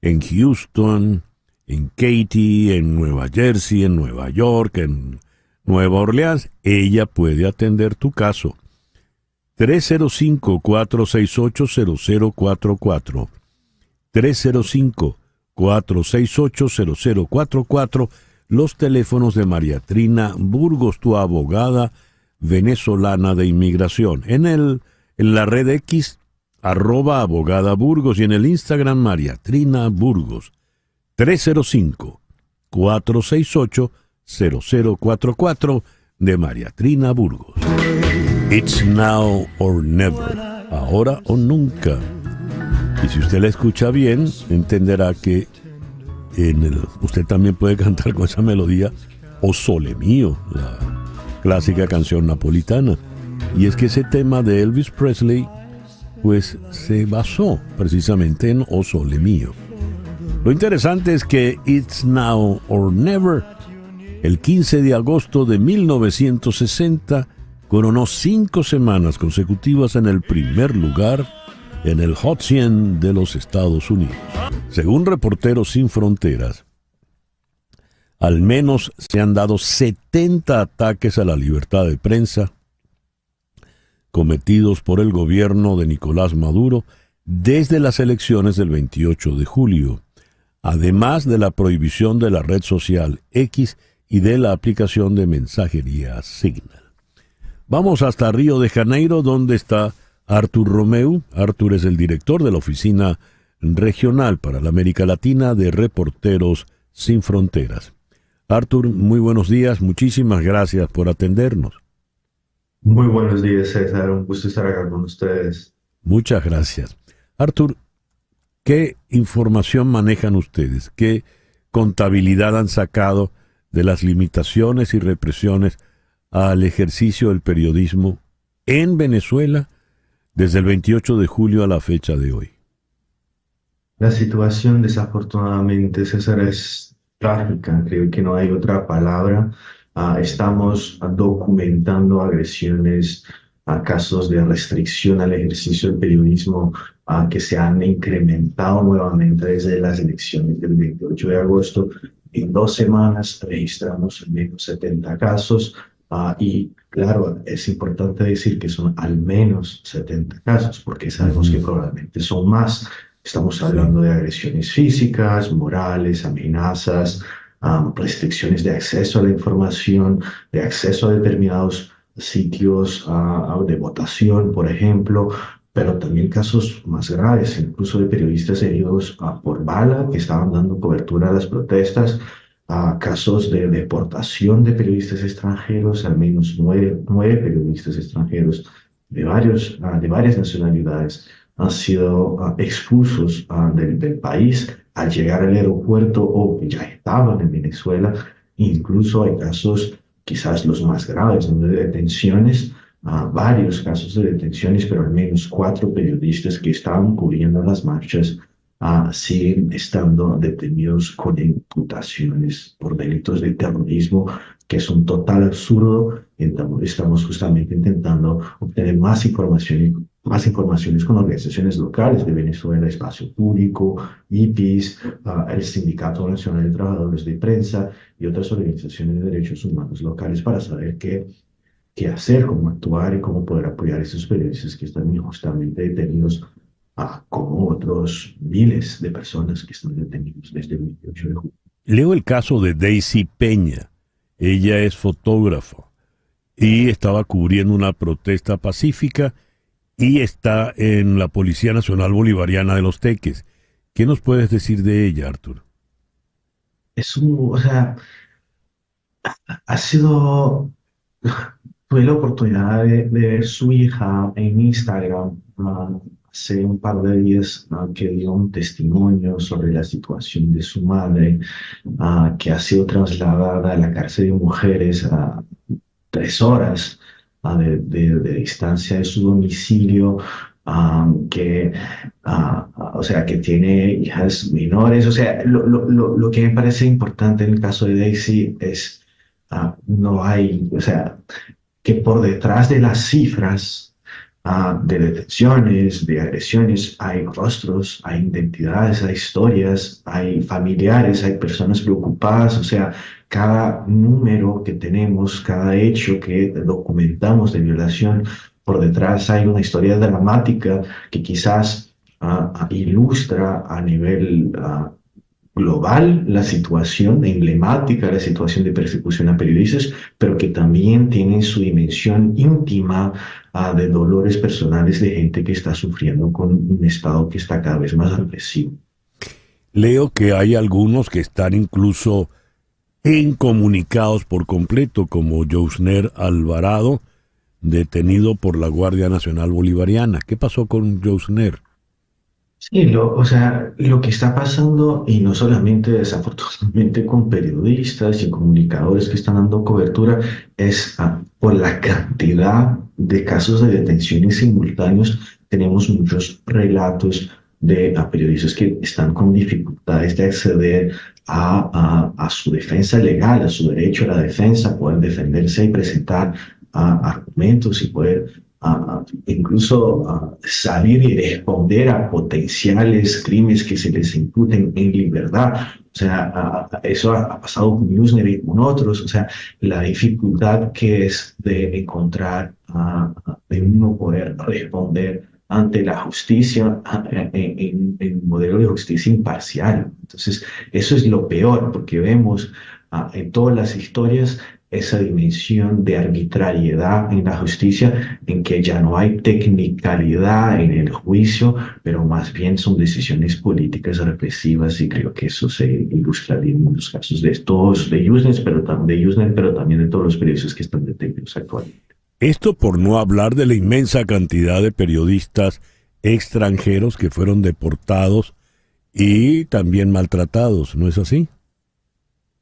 en Houston, en Katy, en Nueva Jersey, en Nueva York, en Nueva Orleans, ella puede atender tu caso. 305-468-0044. 305-468-0044. Los teléfonos de María Trina Burgos, tu abogada venezolana de inmigración. En la red X, @abogada Burgos, y en el Instagram, María Trina Burgos. 305-468-0044 de María Trina Burgos. It's now or never. Ahora o nunca. Y si usted la escucha bien, entenderá que usted también puede cantar con esa melodía O Sole Mío, la clásica canción napolitana. Y es que ese tema de Elvis Presley pues se basó precisamente en O Sole Mío. Lo interesante es que It's Now or Never, el 15 de agosto de 1960, coronó 5 semanas consecutivas en el primer lugar en el Hot 100 de los Estados Unidos. Según Reporteros Sin Fronteras, al menos se han dado 70 ataques a la libertad de prensa cometidos por el gobierno de Nicolás Maduro desde las elecciones del 28 de julio, además de la prohibición de la red social X y de la aplicación de mensajería Signal. Vamos hasta Río de Janeiro, donde está Artur Romeu. Artur es el director de la Oficina Regional para la América Latina de Reporteros Sin Fronteras. Artur, muy buenos días, muchísimas gracias por atendernos. Muy buenos días, César, un gusto estar acá con ustedes. Muchas gracias. Artur, ¿qué información manejan ustedes? ¿Qué contabilidad han sacado de las limitaciones y represiones al ejercicio del periodismo en Venezuela desde el 28 de julio a la fecha de hoy? La situación, desafortunadamente, César, es trágica. Creo que no hay otra palabra. Estamos documentando agresiones, casos de restricción al ejercicio del periodismo que se han incrementado nuevamente desde las elecciones del 28 de agosto. En 2 semanas registramos al menos 70 casos y, claro, es importante decir que son al menos 70 casos porque sabemos que probablemente son más. Estamos hablando de agresiones físicas, morales, amenazas, restricciones de acceso a la información, de acceso a determinados sitios de votación, por ejemplo, pero también casos más graves, incluso de periodistas heridos por bala que estaban dando cobertura a las protestas, casos de deportación de periodistas extranjeros, al menos 9 periodistas extranjeros de varias nacionalidades han sido expulsos del país al llegar al aeropuerto o ya estaban en Venezuela. Incluso hay casos, quizás los más graves, ¿no?, de detenciones, varios casos de detenciones, pero al menos 4 periodistas que estaban cubriendo las marchas siguen estando detenidos con imputaciones por delitos de terrorismo, que es un total absurdo. Estamos justamente intentando obtener más informaciones con organizaciones locales de Venezuela, Espacio Público, IPIS, el Sindicato Nacional de Trabajadores de Prensa y otras organizaciones de derechos humanos locales para saber qué hacer, cómo actuar y cómo poder apoyar a esos periodistas que están injustamente detenidos, como otros miles de personas que están detenidos desde el 28 de julio. Leo el caso de Daisy Peña. Ella es fotógrafa y estaba cubriendo una protesta pacífica y está en la Policía Nacional Bolivariana de Los Teques. ¿Qué nos puedes decir de ella, Artur? Tuve la oportunidad de ver su hija en Instagram hace un par de días, que dio un testimonio sobre la situación de su madre, que ha sido trasladada a la cárcel de mujeres a 3 horas de distancia de su domicilio, que tiene hijas menores. O sea, lo que me parece importante en el caso de Daisy es que por detrás de las cifras de detenciones, de agresiones, hay rostros, hay identidades, hay historias, hay familiares, hay personas preocupadas, o sea, cada número que tenemos, cada hecho que documentamos de violación, por detrás hay una historia dramática que quizás ilustra a nivel global la situación emblemática, la situación de persecución a periodistas, pero que también tiene su dimensión íntima de dolores personales de gente que está sufriendo con un Estado que está cada vez más represivo. Leo que hay algunos que están incluso incomunicados por completo, como Yousner Alvarado, detenido por la Guardia Nacional Bolivariana. ¿Qué pasó con Yousner? Sí, o sea, lo que está pasando, y no solamente desafortunadamente con periodistas y comunicadores que están dando cobertura, es por la cantidad de casos de detenciones simultáneos. Tenemos muchos relatos de periodistas que están con dificultades de acceder a su defensa legal, a su derecho a la defensa, poder defenderse y presentar argumentos y poder incluso salir y responder a potenciales crímenes que se les imputen en libertad. O sea, eso ha pasado con Yousner y con otros. O sea, la dificultad que es de encontrar, de uno poder responder ante la justicia en un modelo de justicia imparcial. Entonces, eso es lo peor, porque vemos en todas las historias esa dimensión de arbitrariedad en la justicia, en que ya no hay tecnicalidad en el juicio, pero más bien son decisiones políticas represivas, y creo que eso se ilustra bien en los casos de todos, de Yousner, pero también de todos los periodistas que están detenidos actualmente. Esto por no hablar de la inmensa cantidad de periodistas extranjeros que fueron deportados y también maltratados, ¿no es así?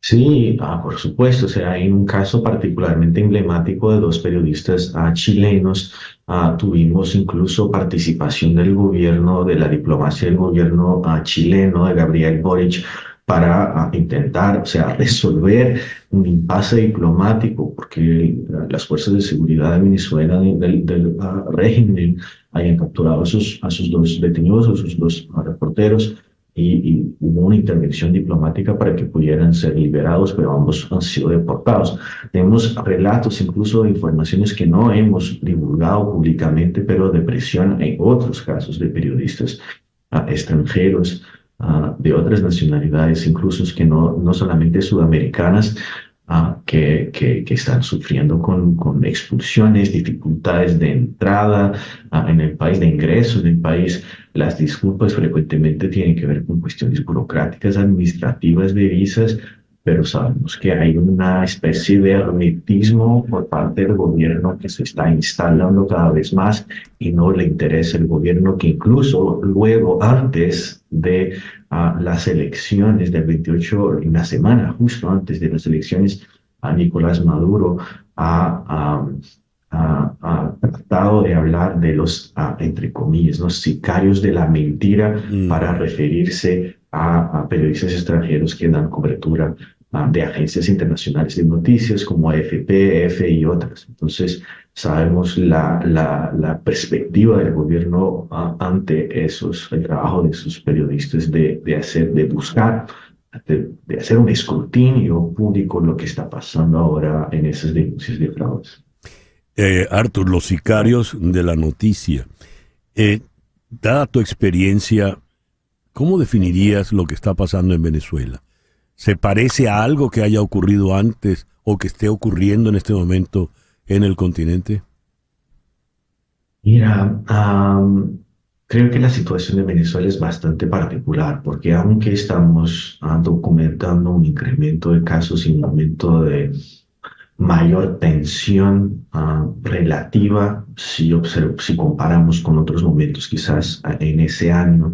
Sí, por supuesto. O sea, hay un caso particularmente emblemático de dos periodistas chilenos. Tuvimos incluso participación del gobierno, de la diplomacia del gobierno chileno, de Gabriel Boric, para intentar, o sea, resolver un impasse diplomático, porque las fuerzas de seguridad de Venezuela, del régimen, hayan capturado a sus dos detenidos, a sus dos reporteros, y hubo una intervención diplomática para que pudieran ser liberados, pero ambos han sido deportados. Tenemos relatos, incluso de informaciones que no hemos divulgado públicamente, pero de presión en otros casos de periodistas extranjeros, de otras nacionalidades, incluso que no solamente sudamericanas, que están sufriendo con expulsiones, dificultades de entrada en el país, de ingreso en el país. Las disculpas frecuentemente tienen que ver con cuestiones burocráticas, administrativas, de visas, pero sabemos que hay una especie de hermetismo por parte del gobierno que se está instalando cada vez más, y no le interesa el gobierno, que incluso luego, antes de las elecciones del 28, una semana justo antes de las elecciones, a Nicolás Maduro ha tratado de hablar de los, entre comillas, los sicarios de la mentira, para referirse a periodistas extranjeros que dan cobertura de agencias internacionales de noticias como AFP, EFE y otras. Entonces, sabemos la perspectiva del gobierno ante el trabajo de esos periodistas de buscar, de hacer un escrutinio público lo que está pasando ahora en esas denuncias de fraudes. Arthur, los sicarios de la noticia. Dada tu experiencia, ¿cómo definirías lo que está pasando en Venezuela? ¿Se parece a algo que haya ocurrido antes o que esté ocurriendo en este momento en el continente? Mira, creo que la situación de Venezuela es bastante particular, porque aunque estamos documentando un incremento de casos y un aumento de mayor tensión relativa, si comparamos con otros momentos quizás en ese año,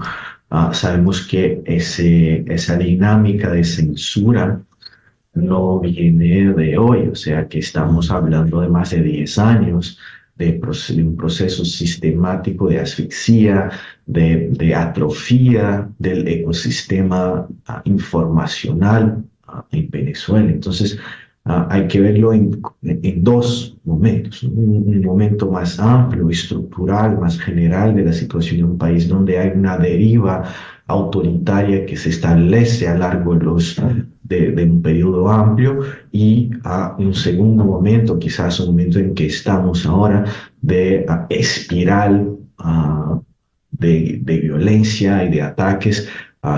sabemos que esa dinámica de censura no viene de hoy. O sea, que estamos hablando de más de 10 años de un proceso sistemático de asfixia, de atrofia del ecosistema informacional en Venezuela. Entonces, hay que verlo en dos momentos. Un momento más amplio, estructural, más general de la situación de un país donde hay una deriva autoritaria que se establece a lo largo de un periodo amplio, y a un segundo momento, quizás un momento en que estamos ahora, de espiral de violencia y de ataques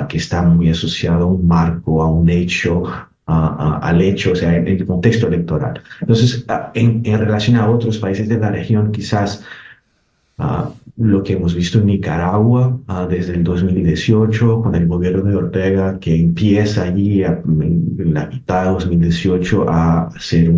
que está muy asociado a un marco, a un hecho, al hecho, o sea, en el contexto electoral. Entonces, en relación a otros países de la región, quizás lo que hemos visto en Nicaragua desde el 2018, con el gobierno de Ortega, que empieza allí en la mitad de 2018 a hacer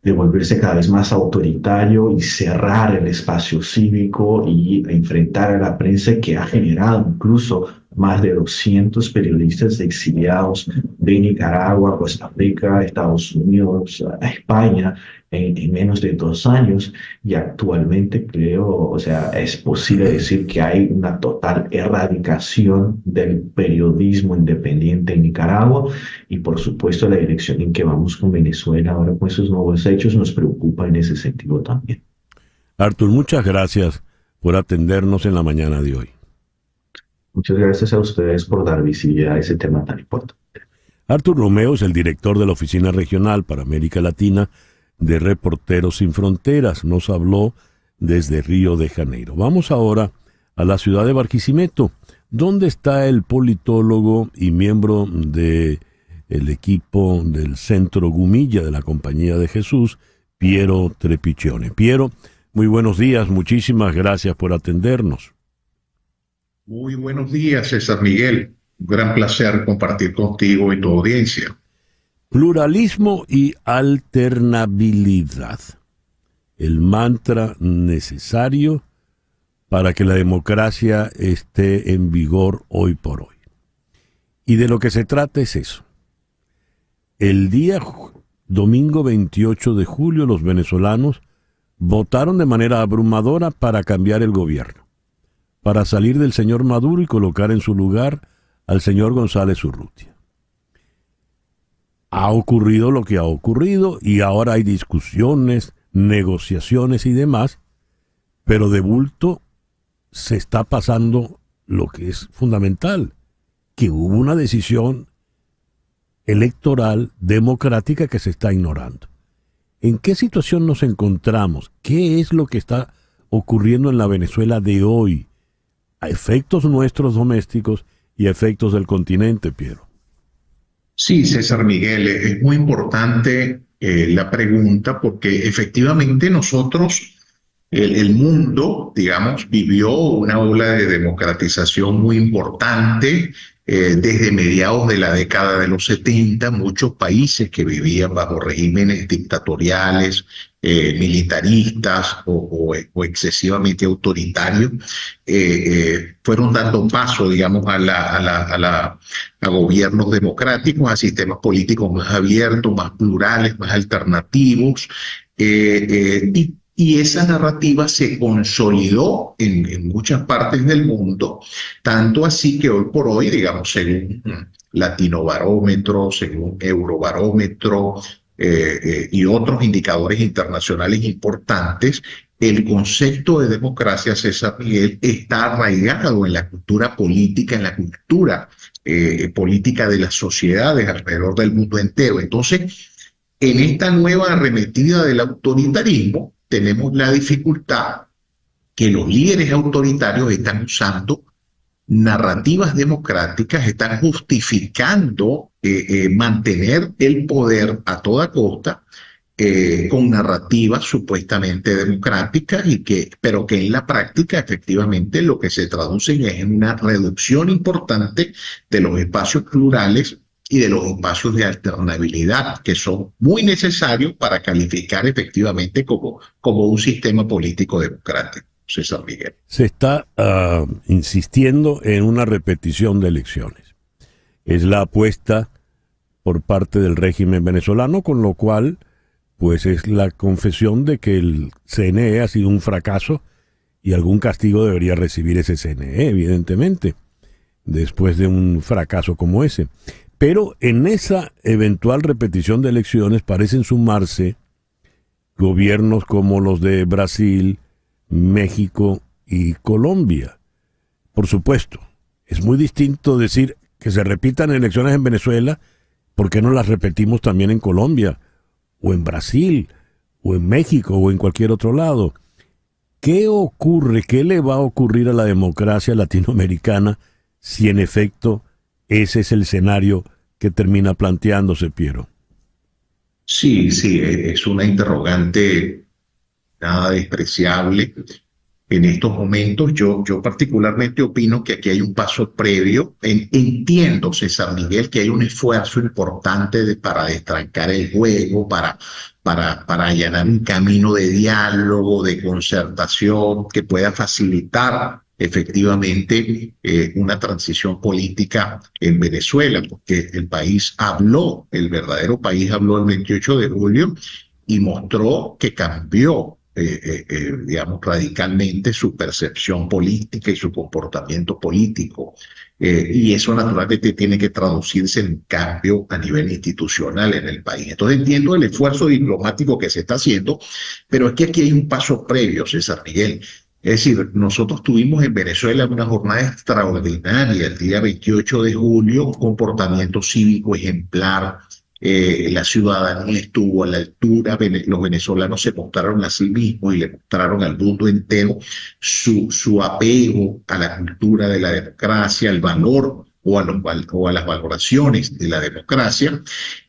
de volverse cada vez más autoritario y cerrar el espacio cívico y enfrentar a la prensa, que ha generado incluso más de 200 periodistas exiliados de Nicaragua, Costa Rica, Estados Unidos, a España, en menos de 2 años. Y actualmente creo, o sea, es posible decir que hay una total erradicación del periodismo independiente en Nicaragua, y por supuesto la dirección en que vamos con Venezuela ahora con esos nuevos hechos nos preocupa en ese sentido también. Artur, muchas gracias por atendernos en la mañana de hoy. Muchas gracias a ustedes por dar visibilidad a ese tema tan importante. Artur Romeo es el director de la Oficina Regional para América Latina de Reporteros Sin Fronteras. Nos habló desde Río de Janeiro. Vamos ahora a la ciudad de Barquisimeto, donde está el politólogo y miembro del equipo del Centro Gumilla de la Compañía de Jesús, Piero Trepiccione. Piero, muy buenos días, muchísimas gracias por atendernos. Muy buenos días, César Miguel. Un gran placer compartir contigo y tu audiencia. Pluralismo y alternabilidad. El mantra necesario para que la democracia esté en vigor hoy por hoy. Y de lo que se trata es eso. El día domingo 28 de julio los venezolanos votaron de manera abrumadora para cambiar el gobierno, para salir del señor Maduro y colocar en su lugar al señor González Urrutia. Ha ocurrido lo que ha ocurrido y ahora hay discusiones, negociaciones y demás, pero de bulto se está pasando lo que es fundamental, que hubo una decisión electoral democrática que se está ignorando. ¿En qué situación nos encontramos? ¿Qué es lo que está ocurriendo en la Venezuela de hoy? A efectos nuestros domésticos y a efectos del continente, Piero. Sí, César Miguel, es muy importante la pregunta, porque efectivamente nosotros, el mundo, digamos, vivió una ola de democratización muy importante desde mediados de la década de los 70. Muchos países que vivían bajo regímenes dictatoriales, militaristas o excesivamente autoritarios, fueron dando paso, digamos, a gobiernos democráticos, a sistemas políticos más abiertos, más plurales, más alternativos, y esa narrativa se consolidó en muchas partes del mundo, tanto así que hoy por hoy, digamos, según Latinobarómetro, según Eurobarómetro y otros indicadores internacionales importantes, el concepto de democracia, César Miguel, está arraigado en la cultura política, en la cultura política de las sociedades alrededor del mundo entero. Entonces, en esta nueva arremetida del autoritarismo, tenemos la dificultad que los líderes autoritarios están usando narrativas democráticas, están justificando mantener el poder a toda costa con narrativas supuestamente democráticas, pero que en la práctica efectivamente lo que se traduce es en una reducción importante de los espacios plurales y de los espacios de alternabilidad, que son muy necesarios para calificar efectivamente como un sistema político democrático. César Miguel. Se está insistiendo en una repetición de elecciones. Es la apuesta por parte del régimen venezolano, con lo cual pues es la confesión de que el CNE ha sido un fracaso y algún castigo debería recibir ese CNE, evidentemente, después de un fracaso como ese. Pero en esa eventual repetición de elecciones parecen sumarse gobiernos como los de Brasil, México y Colombia. Por supuesto, es muy distinto decir que se repitan elecciones en Venezuela, ¿por qué no las repetimos también en Colombia, o en Brasil, o en México, o en cualquier otro lado? ¿Qué ocurre, qué le va a ocurrir a la democracia latinoamericana si en efecto ese es el escenario que termina planteándose, Piero? Sí, sí, es una interrogante nada despreciable. En estos momentos yo particularmente opino que aquí hay un paso previo. Entiendo, César Miguel, que hay un esfuerzo importante para destrancar el juego, para allanar un camino de diálogo, de concertación que pueda facilitar efectivamente una transición política en Venezuela, porque el verdadero país habló el 28 de julio y mostró que cambió digamos, radicalmente su percepción política y su comportamiento político. Y eso naturalmente tiene que traducirse en cambio a nivel institucional en el país. Entonces entiendo el esfuerzo diplomático que se está haciendo, pero es que aquí hay un paso previo, César Miguel. Es decir, nosotros tuvimos en Venezuela una jornada extraordinaria el día 28 de julio, un comportamiento cívico ejemplar. La ciudadanía estuvo a la altura, los venezolanos se mostraron a sí mismos y le mostraron al mundo entero su apego a la cultura de la democracia, al valor o a las valoraciones de la democracia,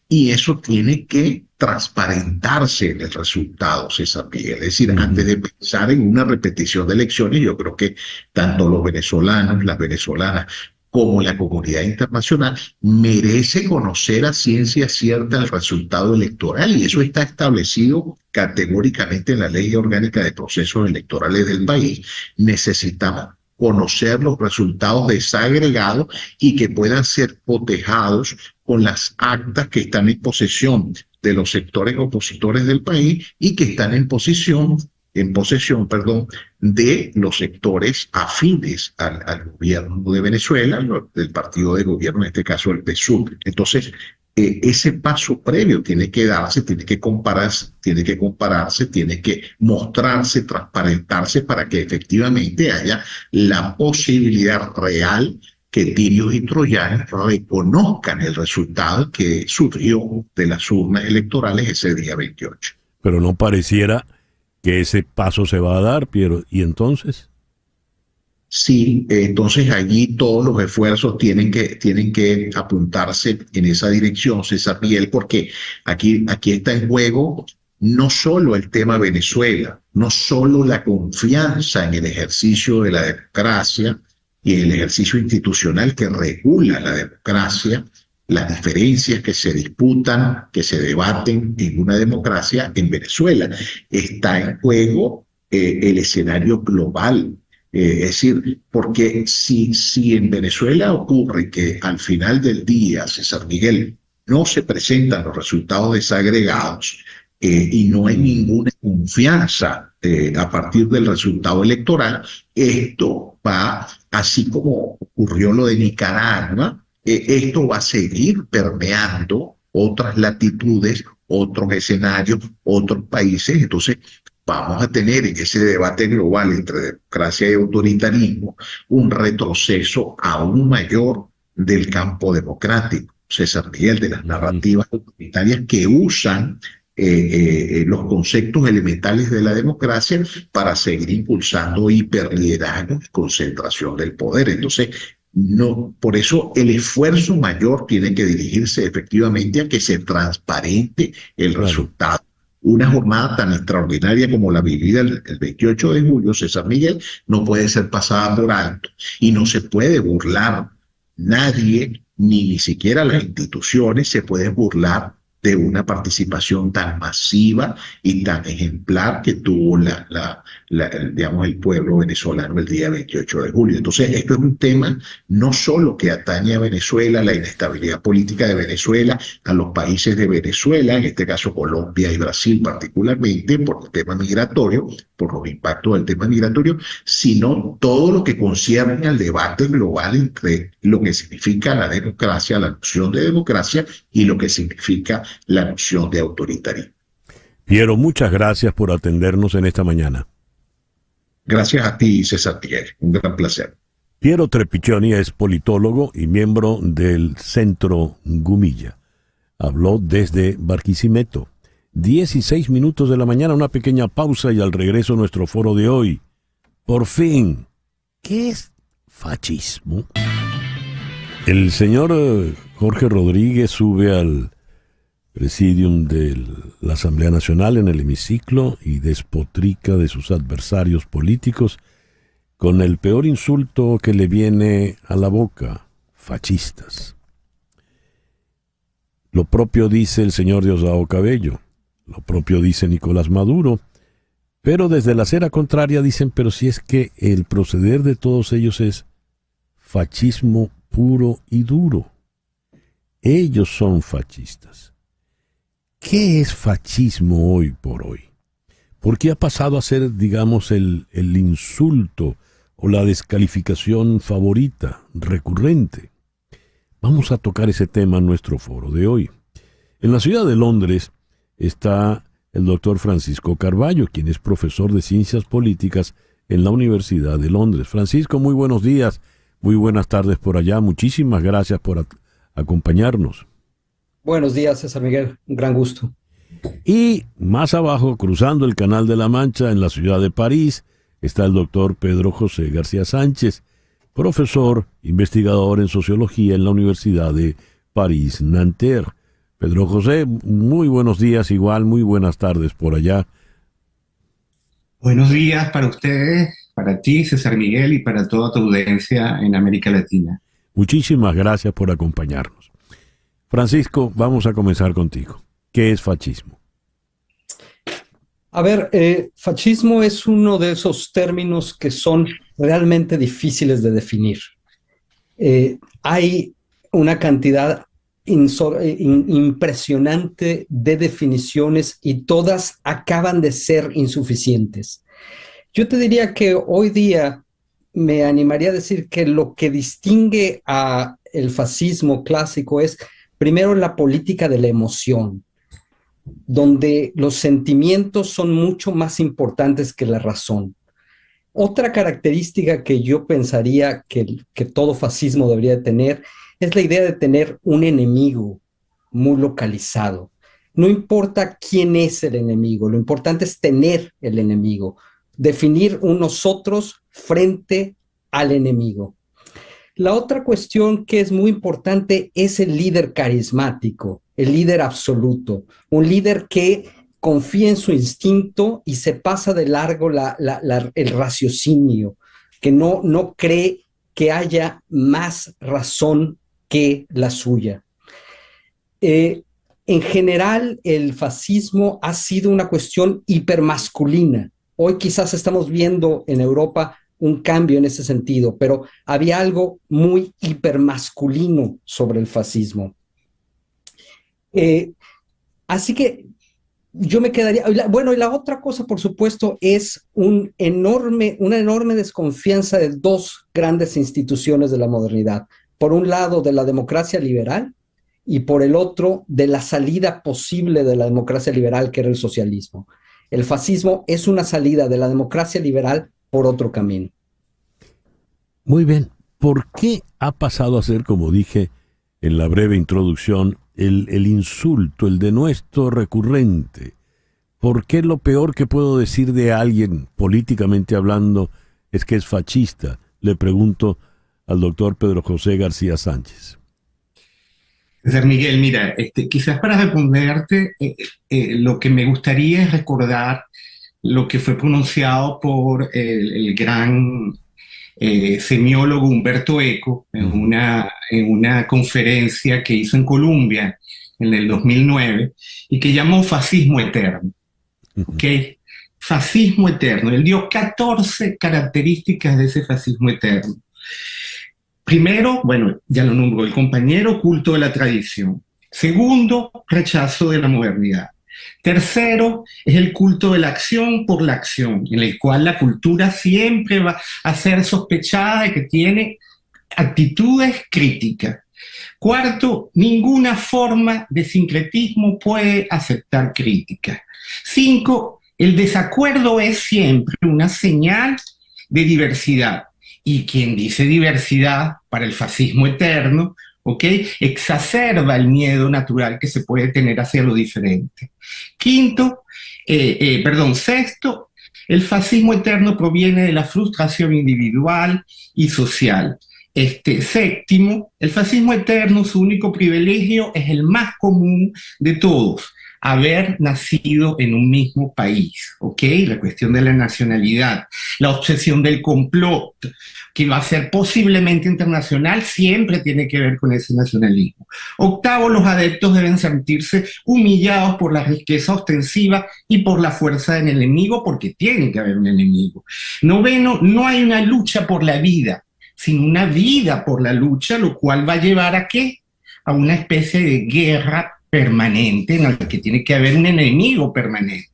y eso tiene que transparentarse en el resultado, César Miguel. Es decir, antes de pensar en una repetición de elecciones, yo creo que tanto los venezolanos, las venezolanas, como la comunidad internacional merece conocer a ciencia cierta el resultado electoral, y eso está establecido categóricamente en la Ley Orgánica de Procesos Electorales del país. Necesitamos conocer los resultados desagregados y que puedan ser cotejados con las actas que están en posesión de los sectores opositores del país y que están en posesión, de los sectores afines al gobierno de Venezuela, del partido de gobierno, en este caso el PSUV. Entonces, ese paso previo tiene que darse, tiene que compararse, tiene que mostrarse, transparentarse para que efectivamente haya la posibilidad real que tirios y troyanos reconozcan el resultado que surgió de las urnas electorales ese día 28. Pero no pareciera que ese paso se va a dar, Piero. ¿Y entonces? Sí, entonces allí todos los esfuerzos tienen que apuntarse en esa dirección, César Miguel, porque aquí está en juego no solo el tema Venezuela, no solo la confianza en el ejercicio de la democracia y el ejercicio institucional que regula la democracia, las diferencias que se disputan, que se debaten en una democracia en Venezuela. Está en juego el escenario global. Es decir, porque si en Venezuela ocurre que al final del día, César Miguel, no se presentan los resultados desagregados y no hay ninguna confianza a partir del resultado electoral, esto va, así como ocurrió lo de Nicaragua, esto va a seguir permeando otras latitudes, otros escenarios, otros países. Entonces, vamos a tener en ese debate global entre democracia y autoritarismo un retroceso aún mayor del campo democrático, César Miguel, de las narrativas autoritarias que usan los conceptos elementales de la democracia para seguir impulsando hiperliderazgo y concentración del poder. Entonces, no, por eso el esfuerzo mayor tiene que dirigirse efectivamente a que se transparente el resultado. Una jornada tan extraordinaria como la vivida el 28 de julio, César Miguel, no puede ser pasada por alto y no se puede burlar. Nadie, ni siquiera las instituciones, se pueden burlar de una participación tan masiva y tan ejemplar que tuvo digamos, el pueblo venezolano el día 28 de julio. Entonces, esto es un tema no solo que atañe a Venezuela, la inestabilidad política de Venezuela, a los países de Venezuela, en este caso Colombia y Brasil particularmente, por el tema migratorio, por los impactos del tema migratorio, sino todo lo que concierne al debate global entre lo que significa la democracia, la noción de democracia y lo que significa la noción de autoritarismo. Piero, muchas gracias por atendernos en esta mañana. Gracias a ti, César Miguel. Un gran placer. Piero Trepiccioni es politólogo y miembro del Centro Gumilla. Habló desde Barquisimeto. 16 minutos de la mañana, una pequeña pausa y al regreso nuestro foro de hoy. Por fin, ¿qué es fascismo? El señor Jorge Rodríguez sube al presidium de la Asamblea Nacional en el hemiciclo y despotrica de sus adversarios políticos con el peor insulto que le viene a la boca: fascistas. Lo propio dice el señor Diosdado Cabello, lo propio dice Nicolás Maduro, pero desde la acera contraria dicen, pero si es que el proceder de todos ellos es fascismo puro y duro. Ellos son fascistas. ¿Qué es fascismo hoy por hoy? ¿Por qué ha pasado a ser, digamos, el insulto o la descalificación favorita, recurrente? Vamos a tocar ese tema en nuestro foro de hoy. En la ciudad de Londres está el doctor Francisco Carballo, quien es profesor de Ciencias Políticas en la Universidad de Londres. Francisco, muy buenos días, muy buenas tardes por allá. Muchísimas gracias por acompañarnos. Buenos días, César Miguel. Un gran gusto. Y más abajo, cruzando el Canal de la Mancha, en la ciudad de París, está el doctor Pedro José García Sánchez, profesor, investigador en sociología en la Universidad de París-Nanterre. Pedro José, muy buenos días, igual muy buenas tardes por allá. Buenos días para ustedes, para ti, César Miguel, y para toda tu audiencia en América Latina. Muchísimas gracias por acompañarnos. Francisco, vamos a comenzar contigo. ¿Qué es fascismo? A ver, fascismo es uno de esos términos que son realmente difíciles de definir. Hay una cantidad impresionante de definiciones y todas acaban de ser insuficientes. Yo te diría que hoy día me animaría a decir que lo que distingue a el fascismo clásico es primero la política de la emoción, donde los sentimientos son mucho más importantes que la razón. Otra característica que yo pensaría que todo fascismo debería tener es la idea de tener un enemigo muy localizado. No importa quién es el enemigo, lo importante es tener el enemigo, definir un nosotros frente al enemigo. La otra cuestión que es muy importante es el líder carismático, el líder absoluto, un líder que confía en su instinto y se pasa de largo el raciocinio, que no cree que haya más razón que la suya. En general, el fascismo ha sido una cuestión hipermasculina. Hoy quizás estamos viendo en Europa un cambio en ese sentido, pero había algo muy hipermasculino sobre el fascismo. Así que yo me quedaría... Bueno, y la otra cosa, por supuesto, es una enorme desconfianza de dos grandes instituciones de la modernidad. Por un lado, de la democracia liberal, y por el otro, de la salida posible de la democracia liberal, que era el socialismo. El fascismo es una salida de la democracia liberal por otro camino. Muy bien. ¿Por qué ha pasado a ser, como dije en la breve introducción, el insulto, el denuesto recurrente? ¿Por qué lo peor que puedo decir de alguien, políticamente hablando, es que es fascista? Le pregunto al doctor Pedro José García Sánchez. César Miguel, mira, quizás para responderte, lo que me gustaría es recordar lo que fue pronunciado por el gran semiólogo Umberto Eco en una conferencia que hizo en Colombia en el 2009 y que llamó fascismo eterno. ¿Okay? Fascismo eterno. Él dio 14 características de ese fascismo eterno. Primero, bueno, ya lo nombró el compañero, culto de la tradición. Segundo, rechazo de la modernidad. Tercero, es el culto de la acción por la acción, en el cual la cultura siempre va a ser sospechada de que tiene actitudes críticas. Cuarto, ninguna forma de sincretismo puede aceptar crítica. 5, el desacuerdo es siempre una señal de diversidad. Y quien dice diversidad para el fascismo eterno, ¿ok?, exacerba el miedo natural que se puede tener hacia lo diferente. Sexto, el fascismo eterno proviene de la frustración individual y social. Séptimo, el fascismo eterno, su único privilegio es el más común de todos: haber nacido en un mismo país, ¿ok? La cuestión de la nacionalidad, la obsesión del complot, que va a ser posiblemente internacional, siempre tiene que ver con ese nacionalismo. Octavo, los adeptos deben sentirse humillados por la riqueza ostensiva y por la fuerza del enemigo, porque tiene que haber un enemigo. Noveno, no hay una lucha por la vida, sino una vida por la lucha, lo cual va a llevar ¿a qué? A una especie de guerra permanente en la que tiene que haber un enemigo permanente.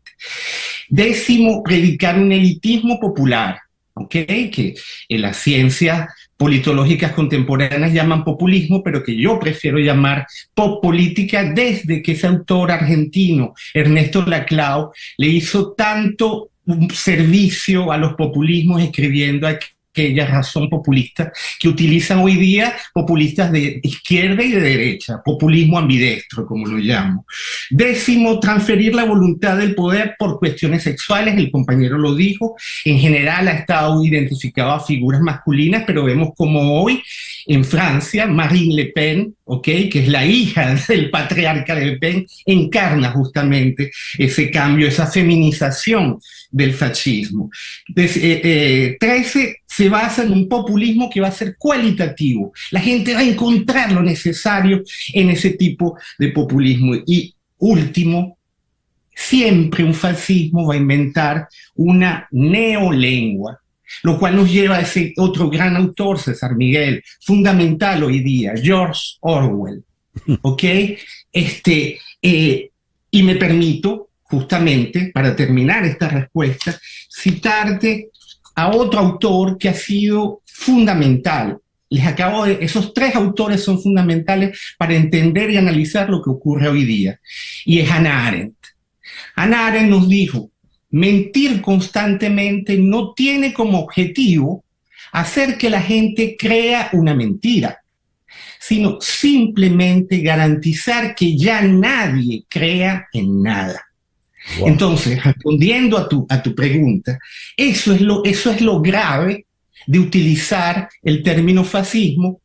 Décimo, predicar un elitismo popular, ¿ok?, que en las ciencias politológicas contemporáneas llaman populismo, pero que yo prefiero llamar pop política, desde que ese autor argentino, Ernesto Laclau, le hizo tanto un servicio a los populismos escribiendo aquella razón populista que utilizan hoy día populistas de izquierda y de derecha, populismo ambidestro, como lo llamo. Décimo, transferir la voluntad del poder por cuestiones sexuales, el compañero lo dijo, en general ha estado identificado a figuras masculinas, pero vemos como hoy en Francia, Marine Le Pen, ¿okay?, que es la hija del patriarca Le Pen, encarna justamente ese cambio, esa feminización del fascismo. 13, se basa en un populismo que va a ser cualitativo. La gente va a encontrar lo necesario en ese tipo de populismo. Y último, siempre un fascismo va a inventar una neolengua, lo cual nos lleva a ese otro gran autor, César Miguel, fundamental hoy día, George Orwell, ¿ok? Y me permito, justamente, para terminar esta respuesta, citarte a otro autor que ha sido fundamental. Esos 3 autores son fundamentales para entender y analizar lo que ocurre hoy día, y es Hannah Arendt. Hannah Arendt nos dijo: mentir constantemente no tiene como objetivo hacer que la gente crea una mentira, sino simplemente garantizar que ya nadie crea en nada. Wow. Entonces, respondiendo a tu pregunta, eso es lo grave de utilizar el término fascismo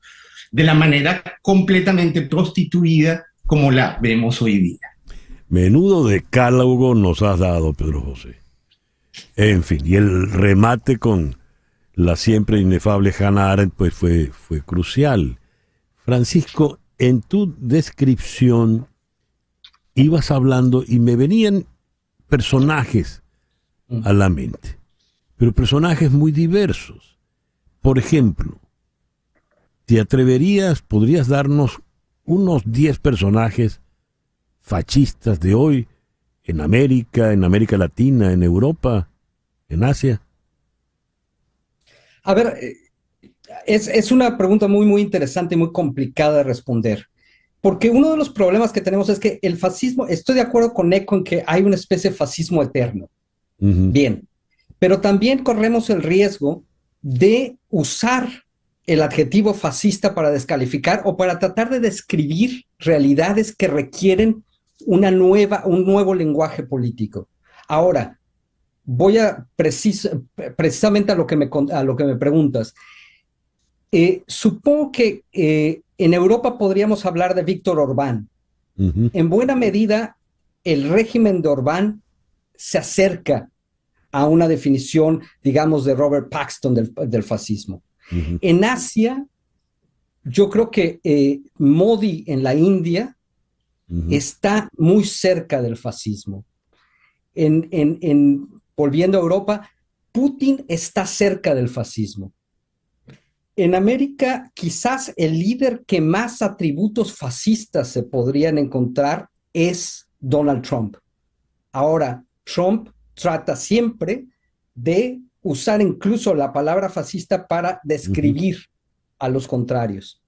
de la manera completamente prostituida como la vemos hoy día. Menudo decálogo nos has dado, Pedro José. En fin, y el remate con la siempre inefable Hannah Arendt pues fue crucial. Francisco, en tu descripción ibas hablando y me venían personajes a la mente, pero personajes muy diversos. Por ejemplo, podrías darnos unos 10 personajes fascistas de hoy en América Latina, en Europa, en Asia? A ver, es una pregunta muy, muy interesante y muy complicada de responder. Porque uno de los problemas que tenemos es que el fascismo, estoy de acuerdo con Eco en que hay una especie de fascismo eterno. Bien, pero también corremos el riesgo de usar el adjetivo fascista para descalificar o para tratar de describir realidades que requieren un nuevo lenguaje político. Ahora, voy a precisamente a lo que me preguntas. Supongo que en Europa podríamos hablar de Víctor Orbán. En buena medida, el régimen de Orbán se acerca a una definición, digamos, de Robert Paxton del fascismo. En Asia, yo creo que Modi en la India está muy cerca del fascismo. Volviendo a Europa, Putin está cerca del fascismo. En América, quizás el líder que más atributos fascistas se podrían encontrar es Donald Trump. Ahora, Trump trata siempre de usar incluso la palabra fascista para describir a los contrarios.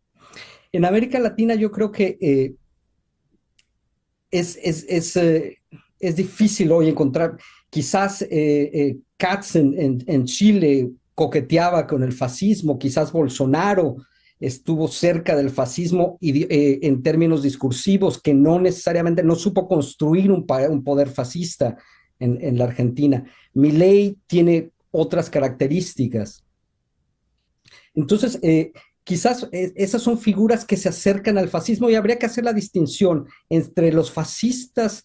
En América Latina yo creo que es difícil hoy encontrar, quizás Katz en Chile coqueteaba con el fascismo, quizás Bolsonaro estuvo cerca del fascismo en términos discursivos, que no necesariamente no supo construir un poder fascista en la Argentina. Milei tiene otras características. Entonces, quizás esas son figuras que se acercan al fascismo y habría que hacer la distinción entre los fascistas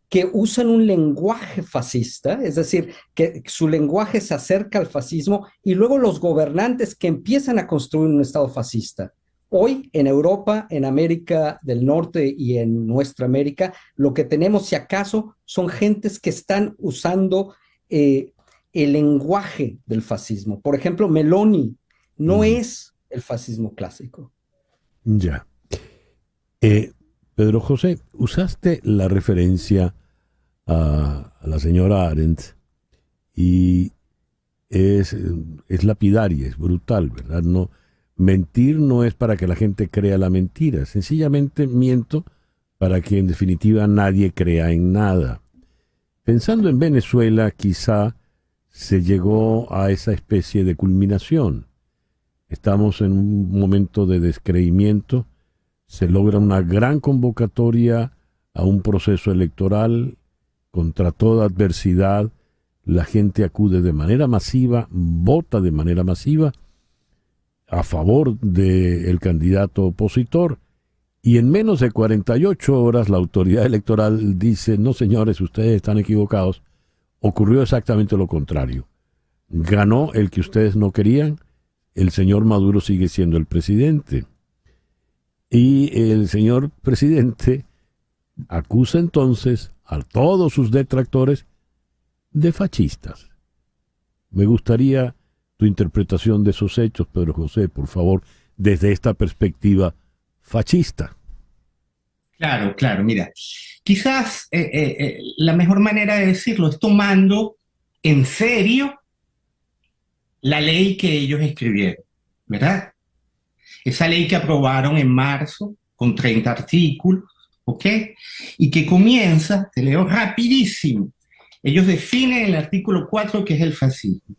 que usan un lenguaje fascista, es decir, que su lenguaje se acerca al fascismo, y luego los gobernantes que empiezan a construir un Estado fascista. Hoy en Europa, en América del Norte y en nuestra América, lo que tenemos, si acaso, son gentes que están usando el lenguaje del fascismo. Por ejemplo, Meloni no es el fascismo clásico. Ya. Pedro José, usaste la referencia a la señora Arendt y es lapidaria, es brutal, ¿verdad? No, mentir no es para que la gente crea la mentira, sencillamente miento para que en definitiva nadie crea en nada. Pensando en Venezuela, quizá se llegó a esa especie de culminación. Estamos en un momento de descreimiento. Se logra una gran convocatoria a un proceso electoral. Contra toda adversidad, la gente acude de manera masiva, vota de manera masiva a favor del candidato opositor, y en menos de 48 horas la autoridad electoral dice: no, señores, ustedes están equivocados, ocurrió exactamente lo contrario. Ganó el que ustedes no querían, el señor Maduro sigue siendo el presidente. Y el señor presidente acusa entonces a todos sus detractores de fascistas. Me gustaría tu interpretación de esos hechos, Pedro José, por favor, desde esta perspectiva fascista. Claro, claro, mira, quizás la mejor manera de decirlo es tomando en serio la ley que ellos escribieron, ¿verdad? Esa ley que aprobaron en marzo con 30 artículos, ¿ok? Y que comienza, te leo rapidísimo. Ellos definen en el artículo 4 qué es el fascismo.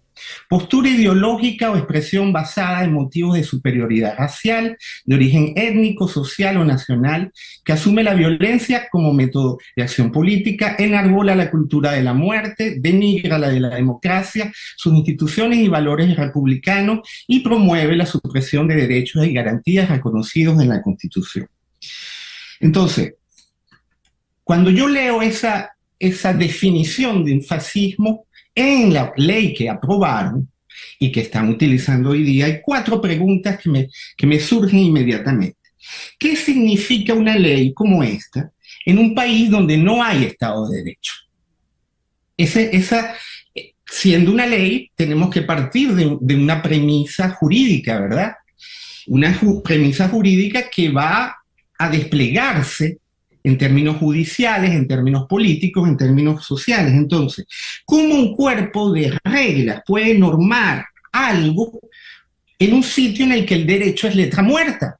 Postura ideológica o expresión basada en motivos de superioridad racial, de origen étnico, social o nacional, que asume la violencia como método de acción política, enarbola la cultura de la muerte, denigra la de la democracia, sus instituciones y valores republicanos y promueve la supresión de derechos y garantías reconocidos en la Constitución. Entonces, cuando yo leo esa definición de un fascismo en la ley que aprobaron y que están utilizando hoy día, hay 4 preguntas que me surgen inmediatamente. ¿Qué significa una ley como esta en un país donde no hay Estado de Derecho? Siendo una ley, tenemos que partir de una premisa jurídica, ¿verdad? Una premisa jurídica que va a desplegarse en términos judiciales, en términos políticos, en términos sociales. Entonces, ¿cómo un cuerpo de reglas puede normar algo en un sitio en el que el derecho es letra muerta?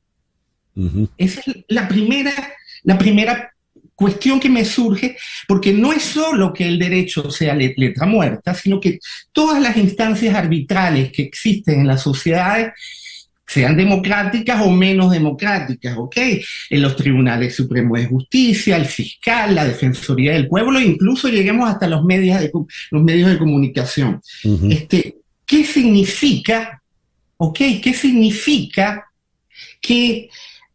Esa es la primera cuestión que me surge, porque no es solo que el derecho sea letra muerta, sino que todas las instancias arbitrales que existen en las sociedades, sean democráticas o menos democráticas, ¿ok? En los tribunales supremos de justicia, el fiscal, la defensoría del pueblo, incluso lleguemos hasta los medios de comunicación. ¿Qué significa, ok? ¿Qué significa que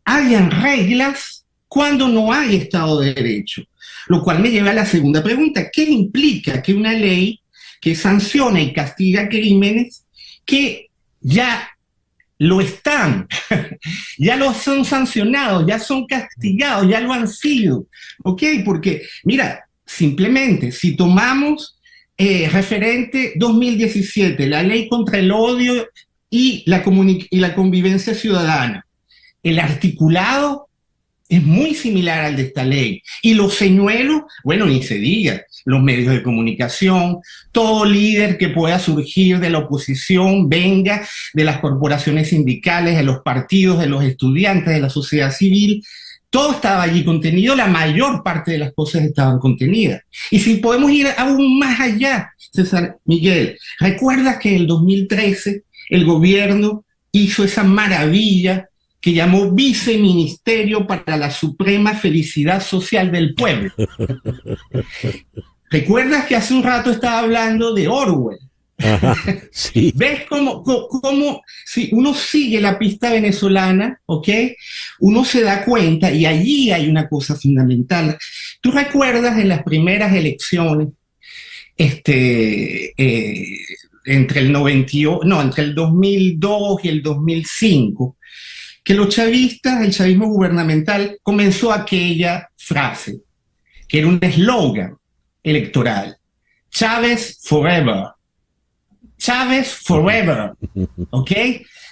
hayan reglas cuando no hay Estado de Derecho? Lo cual me lleva a la segunda pregunta. ¿Qué implica que una ley que sanciona y castiga crímenes que ya lo están, ya lo son sancionados, ya son castigados, ya lo han sido, ¿ok? Porque, mira, simplemente, si tomamos referente 2017, la ley contra el odio y la convivencia ciudadana, el articulado es muy similar al de esta ley. Y los señuelos, bueno, ni se diga, los medios de comunicación, todo líder que pueda surgir de la oposición, venga de las corporaciones sindicales, de los partidos, de los estudiantes, de la sociedad civil. Todo estaba allí contenido, la mayor parte de las cosas estaban contenidas. Y si podemos ir aún más allá, César Miguel, ¿recuerdas que en el 2013 el gobierno hizo esa maravilla que llamó Viceministerio para la Suprema Felicidad Social del Pueblo? ¿Recuerdas que hace un rato estaba hablando de Orwell? Ajá, sí. ¿Ves cómo si uno sigue la pista venezolana, ¿ok? Uno se da cuenta, y allí hay una cosa fundamental. ¿Tú recuerdas en las primeras elecciones, entre el 2002 y el 2005, que los chavistas, el chavismo gubernamental, comenzó aquella frase, que era un eslogan electoral: Chávez forever. Chávez forever, ¿ok?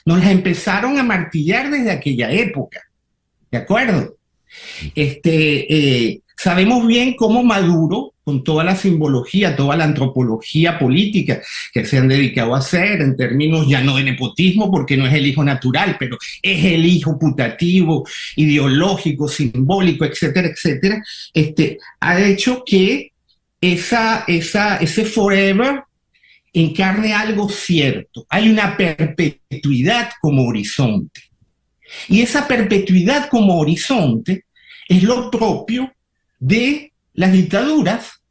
Nos las empezaron a martillar desde aquella época, ¿de acuerdo? Sabemos bien cómo Maduro, con toda la simbología, toda la antropología política que se han dedicado a hacer en términos ya no de nepotismo, porque no es el hijo natural, pero es el hijo putativo, ideológico, simbólico, etcétera, etcétera, ha hecho que ese forever encarne algo cierto. Hay una perpetuidad como horizonte. Y esa perpetuidad como horizonte es lo propio de las dictaduras,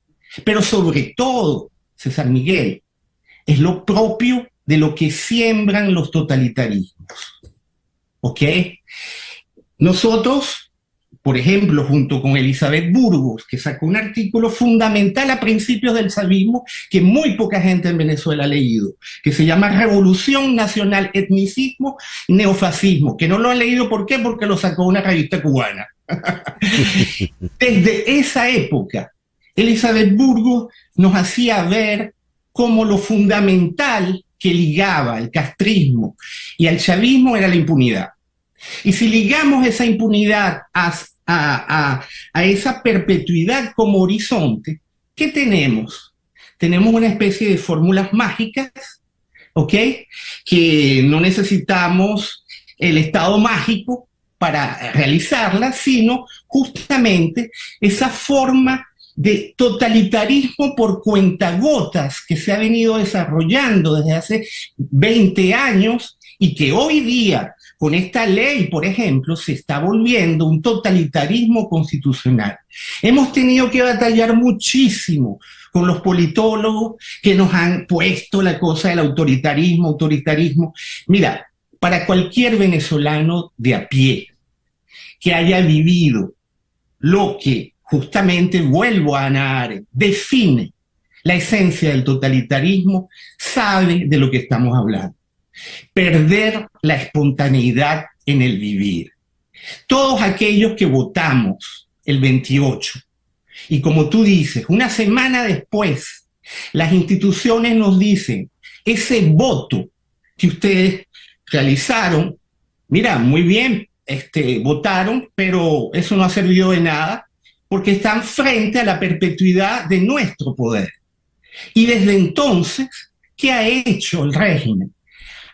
pero sobre todo, César Miguel, es lo propio de lo que siembran los totalitarismos. ¿Ok? Nosotros, por ejemplo, junto con Elizabeth Burgos, que sacó un artículo fundamental a principios del chavismo que muy poca gente en Venezuela ha leído, que se llama Revolución Nacional, Etnicismo, Neofascismo, que no lo ha leído, ¿por qué? Porque lo sacó una revista cubana. Desde esa época, Elizabeth Burgos nos hacía ver cómo lo fundamental que ligaba el castrismo y al chavismo era la impunidad. Y si ligamos esa impunidad a esa perpetuidad como horizonte, ¿qué tenemos? Tenemos una especie de fórmulas mágicas, ¿ok? Que no necesitamos el estado mágico para realizarlas, sino justamente esa forma de totalitarismo por cuentagotas que se ha venido desarrollando desde hace 20 años y que hoy día, con esta ley, por ejemplo, se está volviendo un totalitarismo constitucional. Hemos tenido que batallar muchísimo con los politólogos que nos han puesto la cosa del autoritarismo. Mira, para cualquier venezolano de a pie que haya vivido lo que justamente, vuelvo a Hannah Arendt, define la esencia del totalitarismo, sabe de lo que estamos hablando. Perder la espontaneidad en el vivir. Todos aquellos que votamos el 28, y como tú dices, una semana después, las instituciones nos dicen, ese voto que ustedes realizaron, mira, muy bien, votaron, pero eso no ha servido de nada, porque están frente a la perpetuidad de nuestro poder. Y desde entonces, ¿qué ha hecho el régimen?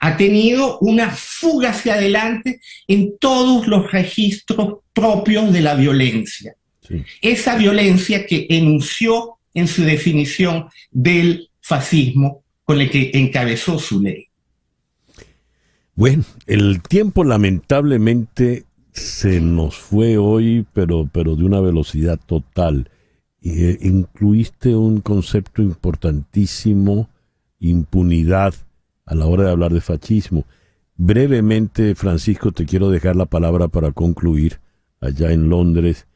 Ha tenido una fuga hacia adelante en todos los registros propios de la violencia. Sí. Esa violencia que enunció en su definición del fascismo con el que encabezó su ley. Bueno, el tiempo lamentablemente se nos fue hoy, pero de una velocidad total. Incluiste un concepto importantísimo, impunidad, a la hora de hablar de fascismo. Brevemente, Francisco, te quiero dejar la palabra para concluir allá en Londres,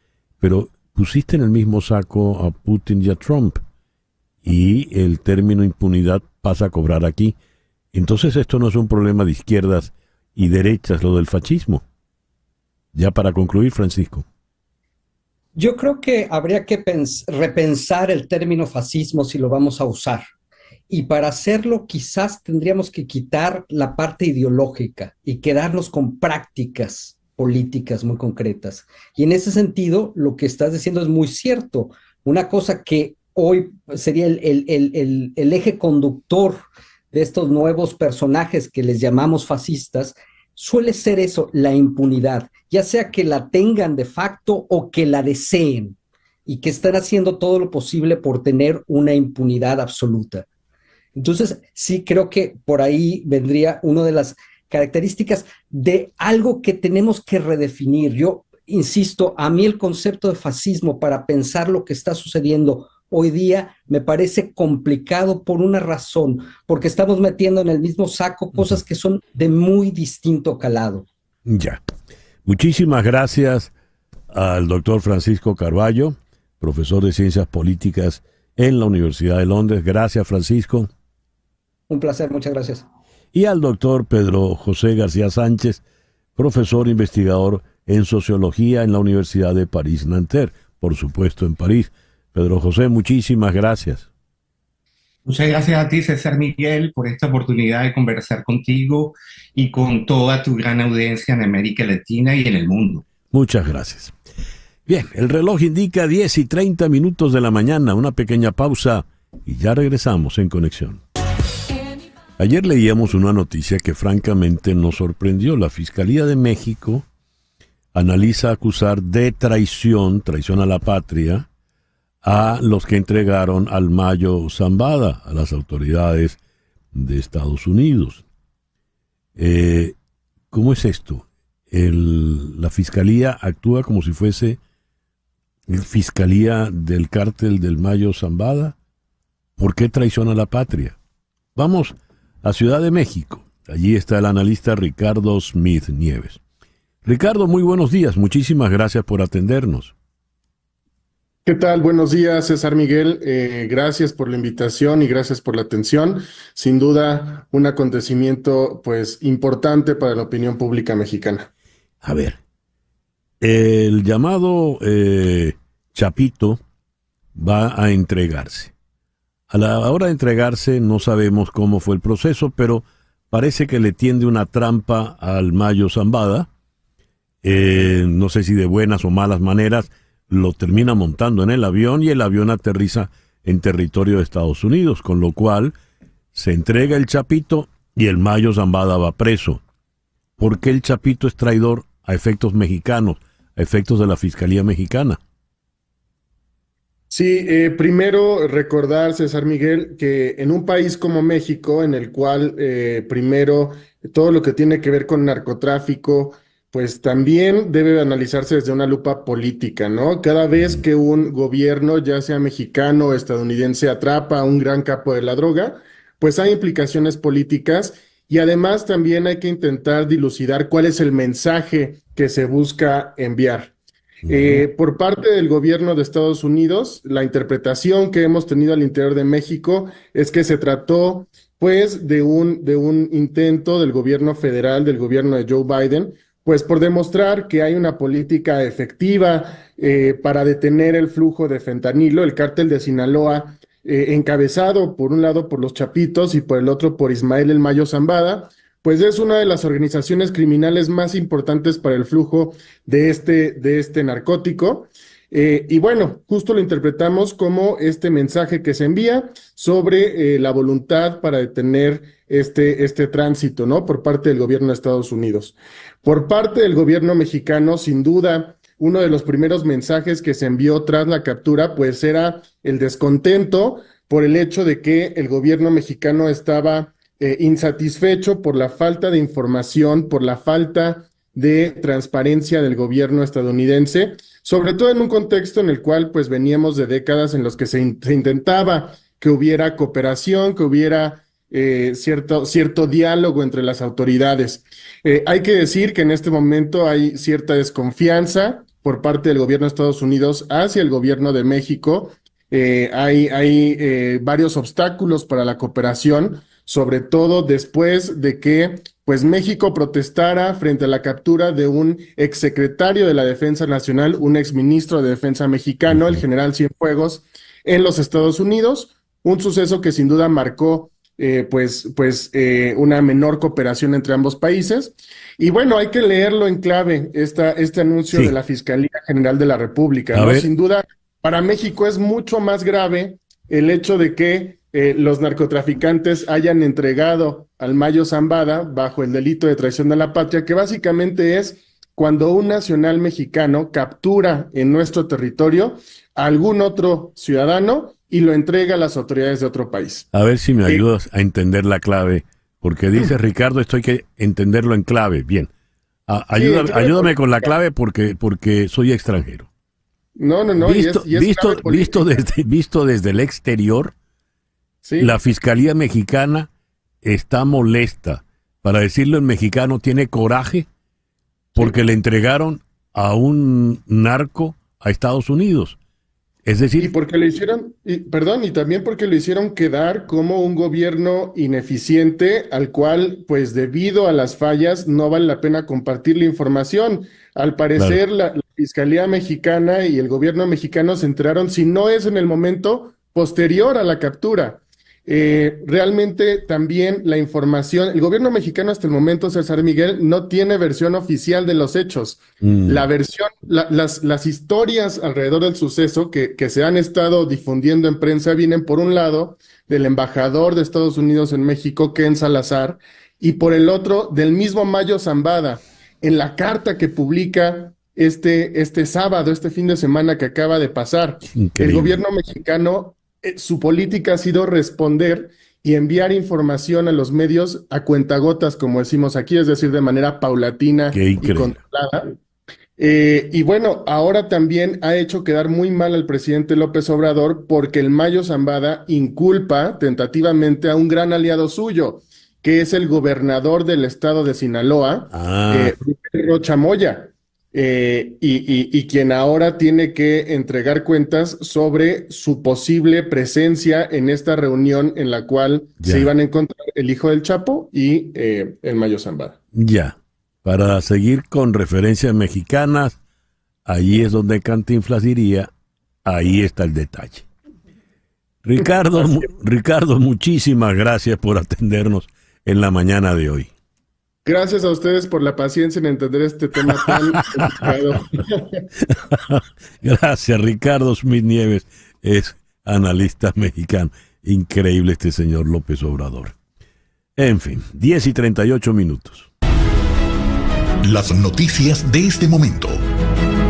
pero pusiste en el mismo saco a Putin y a Trump, y el término impunidad pasa a cobrar aquí. Entonces esto no es un problema de izquierdas y derechas, lo del fascismo. Ya para concluir, Francisco. Yo creo que habría que repensar el término fascismo si lo vamos a usar. Y para hacerlo quizás tendríamos que quitar la parte ideológica y quedarnos con prácticas políticas muy concretas. Y en ese sentido, lo que estás diciendo es muy cierto. Una cosa que hoy sería el eje conductor de estos nuevos personajes que les llamamos fascistas, suele ser eso, la impunidad, ya sea que la tengan de facto o que la deseen, y que están haciendo todo lo posible por tener una impunidad absoluta. Entonces, sí creo que por ahí vendría una de las características de algo que tenemos que redefinir. Yo insisto, a mí el concepto de fascismo para pensar lo que está sucediendo hoy día me parece complicado por una razón, porque estamos metiendo en el mismo saco cosas que son de muy distinto calado. Ya. Muchísimas gracias al doctor Francisco Carballo, profesor de Ciencias Políticas en la Universidad de Londres. Gracias, Francisco. Un placer, muchas gracias. Y al doctor Pedro José García Sánchez, profesor investigador en Sociología en la Universidad de París-Nanterre, por supuesto en París. Pedro José, muchísimas gracias. Muchas gracias a ti, César Miguel, por esta oportunidad de conversar contigo y con toda tu gran audiencia en América Latina y en el mundo. Muchas gracias. Bien, el reloj indica 10:30 de la mañana, una pequeña pausa y ya regresamos en Conexión. Ayer leíamos una noticia que francamente nos sorprendió. La Fiscalía de México analiza acusar de traición a la patria, a los que entregaron al Mayo Zambada, a las autoridades de Estados Unidos. ¿Cómo es esto? La Fiscalía actúa como si fuese Fiscalía del cártel del Mayo Zambada. ¿Por qué traición a la patria? Vamos a Ciudad de México. Allí está el analista Ricardo Smith Nieves. Ricardo, muy buenos días. Muchísimas gracias por atendernos. ¿Qué tal? Buenos días, César Miguel. Gracias por la invitación y gracias por la atención. Sin duda, un acontecimiento pues importante para la opinión pública mexicana. A ver, el llamado Chapito va a entregarse. A la hora de entregarse no sabemos cómo fue el proceso, pero parece que le tiende una trampa al Mayo Zambada. No sé si de buenas o malas maneras, lo termina montando en el avión y el avión aterriza en territorio de Estados Unidos, con lo cual se entrega el Chapito y el Mayo Zambada va preso. ¿Por qué el Chapito es traidor a efectos mexicanos, a efectos de la Fiscalía Mexicana? Sí, primero recordar, César Miguel, que en un país como México, en el cual primero todo lo que tiene que ver con narcotráfico, pues también debe analizarse desde una lupa política, ¿no? Cada vez que un gobierno, ya sea mexicano o estadounidense, atrapa a un gran capo de la droga, pues hay implicaciones políticas y además también hay que intentar dilucidar cuál es el mensaje que se busca enviar. Por parte del gobierno de Estados Unidos, la interpretación que hemos tenido al interior de México es que se trató, pues, de un intento del gobierno federal, del gobierno de Joe Biden, pues por demostrar que hay una política efectiva para detener el flujo de fentanilo. El cártel de Sinaloa, encabezado por un lado por los Chapitos y por el otro por Ismael El Mayo Zambada, pues es una de las organizaciones criminales más importantes para el flujo de este narcótico. Y bueno, justo lo interpretamos como este mensaje que se envía sobre la voluntad para detener este tránsito, ¿no? Por parte del gobierno de Estados Unidos. Por parte del gobierno mexicano, sin duda, uno de los primeros mensajes que se envió tras la captura, pues era el descontento por el hecho de que el gobierno mexicano estaba insatisfecho por la falta de información, por la falta de transparencia del gobierno estadounidense, sobre todo en un contexto en el cual pues veníamos de décadas en los que se intentaba que hubiera cooperación, que hubiera cierto diálogo entre las autoridades. Hay que decir que en este momento hay cierta desconfianza por parte del gobierno de Estados Unidos hacia el gobierno de México. Hay varios obstáculos para la cooperación, sobre todo después de que pues México protestara frente a la captura de un exsecretario de la Defensa Nacional, un exministro de Defensa mexicano, el general Cienfuegos, en los Estados Unidos, un suceso que sin duda marcó una menor cooperación entre ambos países. Y bueno, hay que leerlo en clave, este anuncio de la Fiscalía General de la República, ¿no? Sin duda, para México es mucho más grave el hecho de que los narcotraficantes hayan entregado al Mayo Zambada bajo el delito de traición a la patria, que básicamente es cuando un nacional mexicano captura en nuestro territorio a algún otro ciudadano y lo entrega a las autoridades de otro país. A ver si me ayudas a entender la clave, porque dice Ricardo, esto hay que entenderlo en clave. Bien, ayúdame con la clave porque soy extranjero. No. Visto desde el exterior, sí. La Fiscalía Mexicana está molesta. Para decirlo en mexicano, tiene coraje porque le entregaron a un narco a Estados Unidos. Es decir, y porque le hicieron, y también porque lo hicieron quedar como un gobierno ineficiente al cual, pues debido a las fallas, no vale la pena compartir la información. Al parecer, claro, la Fiscalía Mexicana y el gobierno mexicano se enteraron, si no es en el momento posterior a la captura. Realmente también la información, el gobierno mexicano hasta el momento, César Miguel, no tiene versión oficial de los hechos. La versión, las historias alrededor del suceso que se han estado difundiendo en prensa vienen por un lado del embajador de Estados Unidos en México, Ken Salazar, y por el otro del mismo Mayo Zambada. En la carta que publica este sábado, este fin de semana que acaba de pasar, el gobierno mexicano, su política ha sido responder y enviar información a los medios a cuentagotas, como decimos aquí, es decir, de manera paulatina y controlada. Y bueno, ahora también ha hecho quedar muy mal al presidente López Obrador porque el Mayo Zambada inculpa tentativamente a un gran aliado suyo, que es el gobernador del estado de Sinaloa, Rocha Moya. Y quien ahora tiene que entregar cuentas sobre su posible presencia en esta reunión en la cual se iban a encontrar el hijo del Chapo y el Mayo Zambada. Ya, para seguir con referencias mexicanas, ahí es donde Cantinflas diría, ahí está el detalle. Ricardo, muchísimas gracias por atendernos en la mañana de hoy. Gracias a ustedes por la paciencia en entender este tema tan complicado. Gracias, Ricardo Smith Nieves es analista mexicano. Increíble este señor López Obrador. En fin, 10:38. Las noticias de este momento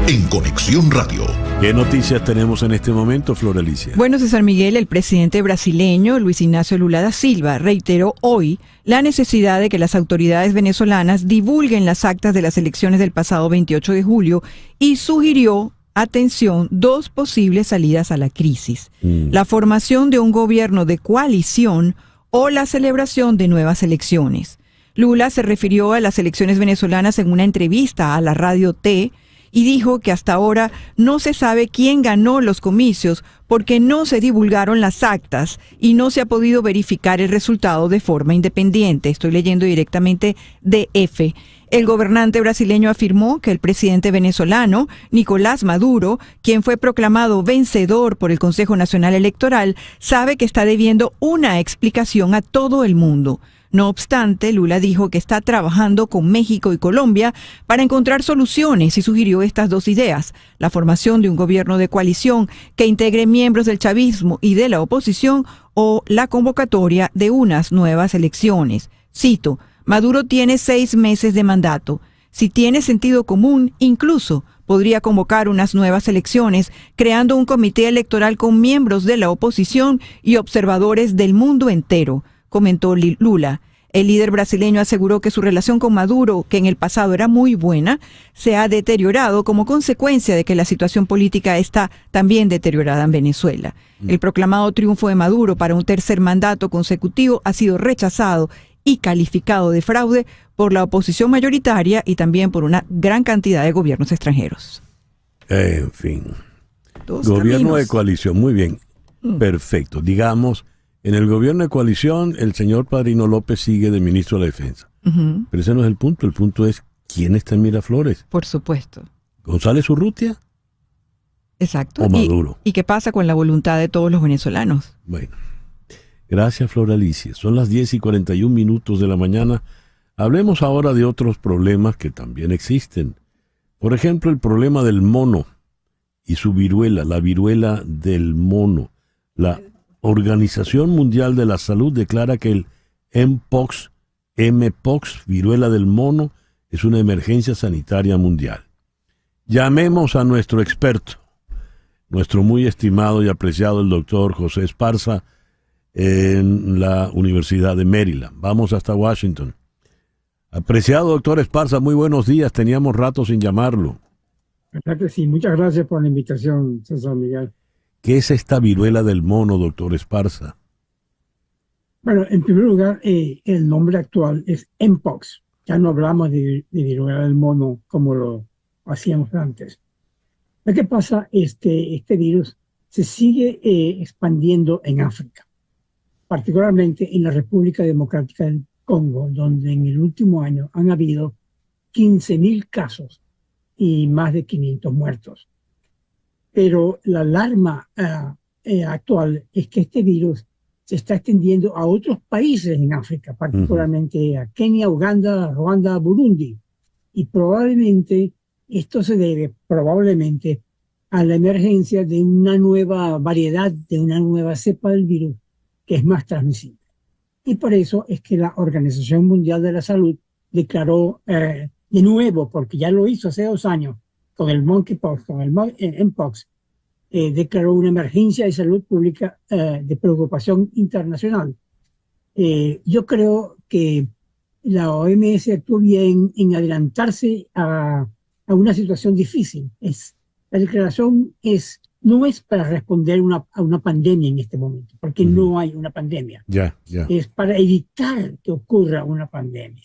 en Conexión Radio. ¿Qué noticias tenemos en este momento, Flor Alicia? Bueno, César Miguel, el presidente brasileño Luis Ignacio Lula da Silva reiteró hoy la necesidad de que las autoridades venezolanas divulguen las actas de las elecciones del pasado 28 de julio y sugirió, atención, 2 posibles salidas a la crisis. La formación de un gobierno de coalición o la celebración de nuevas elecciones. Lula se refirió a las elecciones venezolanas en una entrevista a la Radio T y dijo que hasta ahora no se sabe quién ganó los comicios porque no se divulgaron las actas y no se ha podido verificar el resultado de forma independiente. Estoy leyendo directamente de F. El gobernante brasileño afirmó que el presidente venezolano, Nicolás Maduro, quien fue proclamado vencedor por el Consejo Nacional Electoral, sabe que está debiendo una explicación a todo el mundo. No obstante, Lula dijo que está trabajando con México y Colombia para encontrar soluciones y sugirió estas 2 ideas: la formación de un gobierno de coalición que integre miembros del chavismo y de la oposición o la convocatoria de unas nuevas elecciones. Cito, Maduro tiene 6 meses de mandato. Si tiene sentido común, incluso podría convocar unas nuevas elecciones, creando un comité electoral con miembros de la oposición y observadores del mundo entero, comentó Lula. El líder brasileño aseguró que su relación con Maduro, que en el pasado era muy buena, se ha deteriorado como consecuencia de que la situación política está también deteriorada en Venezuela. El proclamado triunfo de Maduro para un tercer mandato consecutivo ha sido rechazado y calificado de fraude por la oposición mayoritaria y también por una gran cantidad de gobiernos extranjeros. En fin. Gobierno de coalición, muy bien. Perfecto. Digamos, en el gobierno de coalición, el señor Padrino López sigue de ministro de la Defensa. Pero ese no es el punto. El punto es, ¿quién está en Miraflores? Por supuesto. ¿González Urrutia? Exacto. ¿O Maduro? ¿Y qué pasa con la voluntad de todos los venezolanos? Bueno. Gracias, Flor Alicia. Son las 10:41 de la mañana. Hablemos ahora de otros problemas que también existen. Por ejemplo, el problema del mono y su viruela, la viruela del mono. Organización Mundial de la Salud declara que el Mpox, viruela del mono, es una emergencia sanitaria mundial. Llamemos a nuestro experto, nuestro muy estimado y apreciado el doctor José Esparza, en la Universidad de Maryland. Vamos hasta Washington. Apreciado doctor Esparza, muy buenos días. Teníamos rato sin llamarlo. ¿Verdad que sí? Muchas gracias por la invitación, César Miguel. ¿Qué es esta viruela del mono, doctor Esparza? Bueno, en primer lugar, el nombre actual es Mpox. Ya no hablamos de viruela del mono como lo hacíamos antes. Lo que pasa es que este virus se sigue expandiendo en África, particularmente en la República Democrática del Congo, donde en el último año han habido 15.000 casos y más de 500 muertos. Pero la alarma actual es que este virus se está extendiendo a otros países en África, particularmente a Kenia, Uganda, Ruanda, Burundi. Y probablemente esto se debe a la emergencia de una nueva variedad, de una nueva cepa del virus que es más transmisible. Y por eso es que la Organización Mundial de la Salud declaró de nuevo, porque ya lo hizo hace 2 años con el monkeypox, con el Mpox, declaró una emergencia de salud pública de preocupación internacional. Yo creo que la OMS actuó bien en adelantarse a una situación difícil. La declaración no es para responder a una pandemia en este momento, porque no hay una pandemia. Es para evitar que ocurra una pandemia.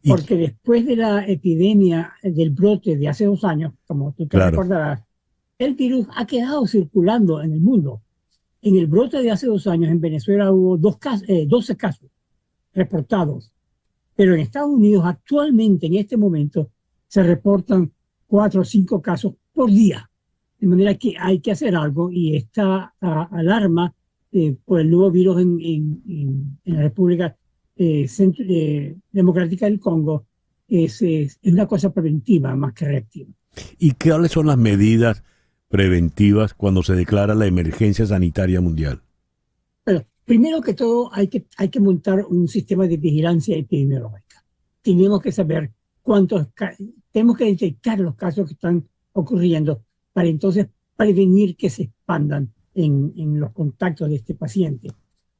Porque después de la epidemia del brote de hace 2 años, como tú te recordarás, el virus ha quedado circulando en el mundo. En el brote de hace 2 años en Venezuela hubo 12 casos reportados, pero en Estados Unidos actualmente, en este momento, se reportan 4 o 5 casos por día. De manera que hay que hacer algo, y esta alarma por el nuevo virus en la República Democrática del Congo es una cosa preventiva más que reactiva. ¿Y cuáles son las medidas preventivas cuando se declara la emergencia sanitaria mundial? Bueno, primero que todo hay que montar un sistema de vigilancia epidemiológica. Tenemos que saber tenemos que detectar los casos que están ocurriendo para entonces prevenir que se expandan en los contactos de este paciente.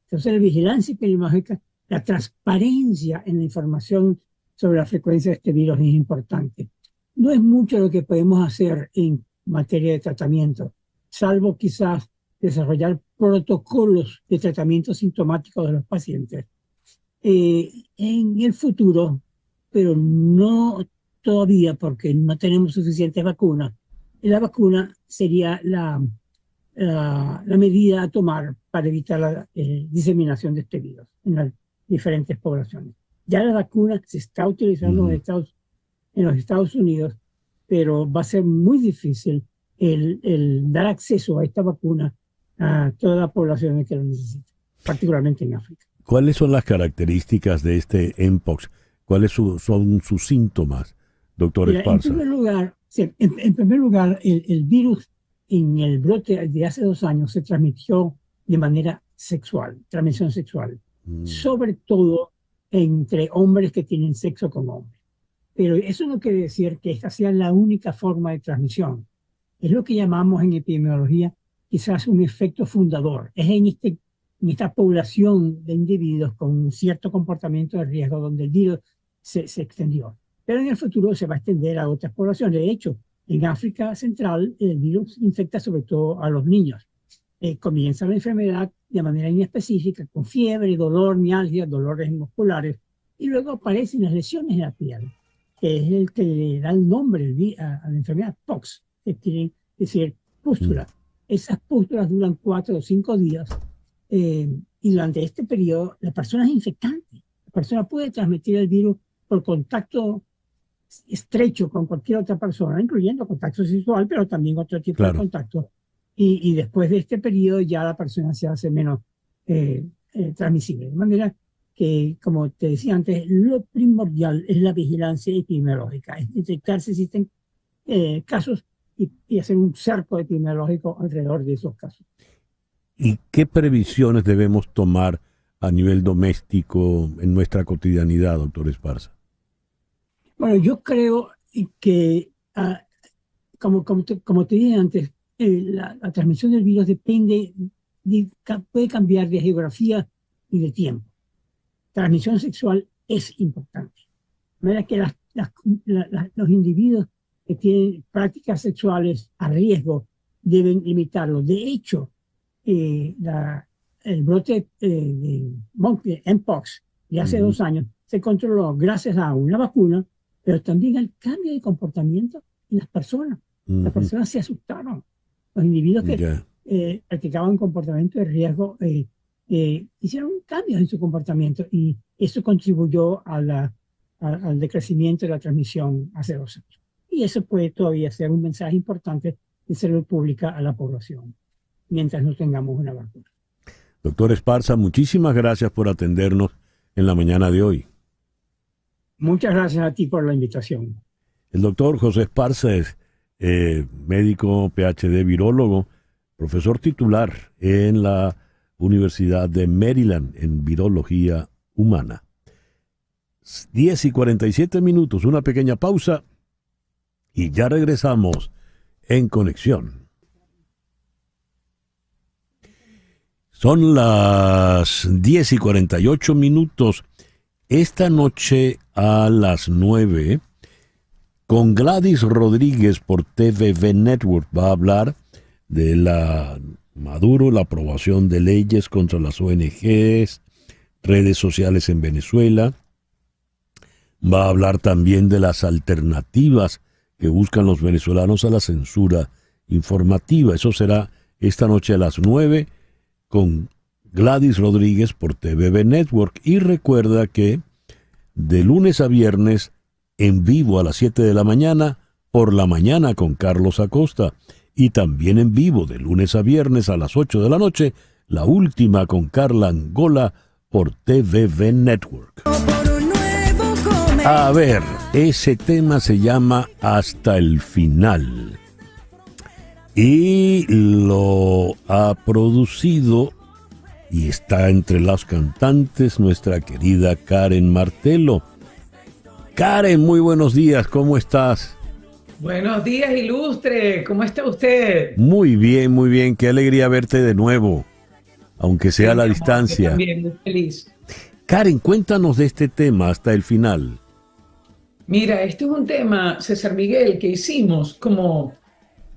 Entonces la vigilancia epidemiológica, la transparencia en la información sobre la frecuencia de este virus es importante. No es mucho lo que podemos hacer en materia de tratamiento, salvo quizás desarrollar protocolos de tratamiento sintomático de los pacientes. En el futuro, pero no todavía porque no tenemos suficientes vacunas, la vacuna sería la medida a tomar para evitar la diseminación de este virus en las diferentes poblaciones. Ya la vacuna se está utilizando en los Estados Unidos, pero va a ser muy difícil el dar acceso a esta vacuna a toda la población que lo necesita, particularmente en África. ¿Cuáles son las características de este Mpox? ¿Cuáles son sus síntomas, doctor Esparza? En primer lugar, el virus en el brote de hace 2 años se transmitió de manera sexual, transmisión sexual, sobre todo entre hombres que tienen sexo con hombres. Pero eso no quiere decir que esta sea la única forma de transmisión. Es lo que llamamos en epidemiología quizás un efecto fundador. Es en esta población de individuos con un cierto comportamiento de riesgo donde el virus se extendió. Pero en el futuro se va a extender a otras poblaciones. De hecho, en África Central el virus infecta sobre todo a los niños. Comienza la enfermedad de manera inespecífica, con fiebre, dolor, mialgia, dolores musculares, y luego aparecen las lesiones en la piel, que es el que le da el nombre a la enfermedad POX, que quiere decir pústulas. Esas pústulas duran 4 o 5 días, y durante este periodo la persona es infectante. La persona puede transmitir el virus por contacto estrecho con cualquier otra persona, incluyendo contacto sexual, pero también otro tipo de contacto. Y después de este periodo ya la persona se hace menos transmisible. De manera que, como te decía antes, lo primordial es la vigilancia epidemiológica, es detectar si existen casos y hacer un cerco epidemiológico alrededor de esos casos. ¿Y qué previsiones debemos tomar a nivel doméstico en nuestra cotidianidad, doctor Esparza? Bueno, yo creo que, como te dije antes, la transmisión del virus puede cambiar de geografía y de tiempo. Transmisión sexual es importante. De manera que los individuos que tienen prácticas sexuales a riesgo deben limitarlo. De hecho, el brote de Mpox de hace 2 años se controló gracias a una vacuna, pero también al cambio de comportamiento en las personas. Las personas se asustaron. Los individuos que practicaban comportamiento de riesgo hicieron cambios en su comportamiento y eso contribuyó al decrecimiento de la transmisión hace 2 años. Y eso puede todavía ser un mensaje importante de salud pública a la población, mientras no tengamos una vacuna. Doctor Esparza, muchísimas gracias por atendernos en la mañana de hoy. Muchas gracias a ti por la invitación. El doctor José Esparza es médico, PhD, virólogo, profesor titular en la Universidad de Maryland en virología humana. 10:47, una pequeña pausa y ya regresamos en Conexión. Son las 10:48. Esta noche a las 9, con Gladys Rodríguez por TVV Network, va a hablar de Maduro, la aprobación de leyes contra las ONGs, redes sociales en Venezuela. Va a hablar también de las alternativas que buscan los venezolanos a la censura informativa. Eso será esta noche a las 9 con Gladys Rodríguez por TVV Network. Y recuerda que de lunes a viernes en vivo a las 7 de la mañana, por la mañana con Carlos Acosta. Y también en vivo de lunes a viernes a las 8 de la noche, la última con Carla Angola por TVV Network. A ver, ese tema se llama Hasta el Final. Y lo ha producido y está entre las cantantes nuestra querida Karen Martelo. Karen, muy buenos días, ¿cómo estás? Buenos días, ilustre, ¿cómo está usted? Muy bien, qué alegría verte de nuevo, aunque sea a la distancia. También muy feliz. Karen, cuéntanos de este tema hasta el final. Mira, este es un tema, César Miguel, que hicimos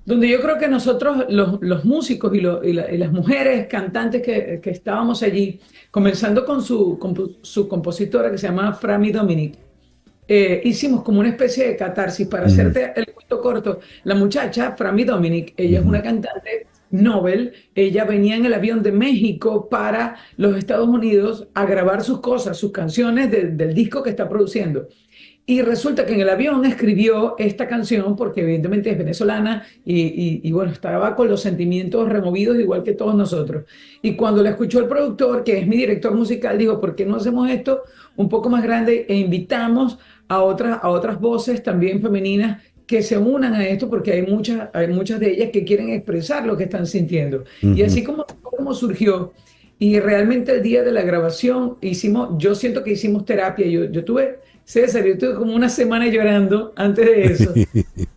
donde yo creo que nosotros, los músicos y las mujeres cantantes que estábamos allí, comenzando con su compositora que se llama Frami Dominic, hicimos como una especie de catarsis. Para hacerte el cuento corto, la muchacha, Frami Dominic, ella es una cantante Nobel, ella venía en el avión de México para los Estados Unidos a grabar sus cosas, sus canciones del disco que está produciendo. Y resulta que en el avión escribió esta canción porque evidentemente es venezolana y bueno, estaba con los sentimientos removidos igual que todos nosotros. Y cuando la escuchó el productor, que es mi director musical, dijo, ¿por qué no hacemos esto un poco más grande e invitamos a otras voces también femeninas que se unan a esto? Porque hay muchas de ellas que quieren expresar lo que están sintiendo. Y así como surgió. Y realmente el día de la grabación yo siento que hicimos terapia. Yo tuve como una semana llorando antes de eso.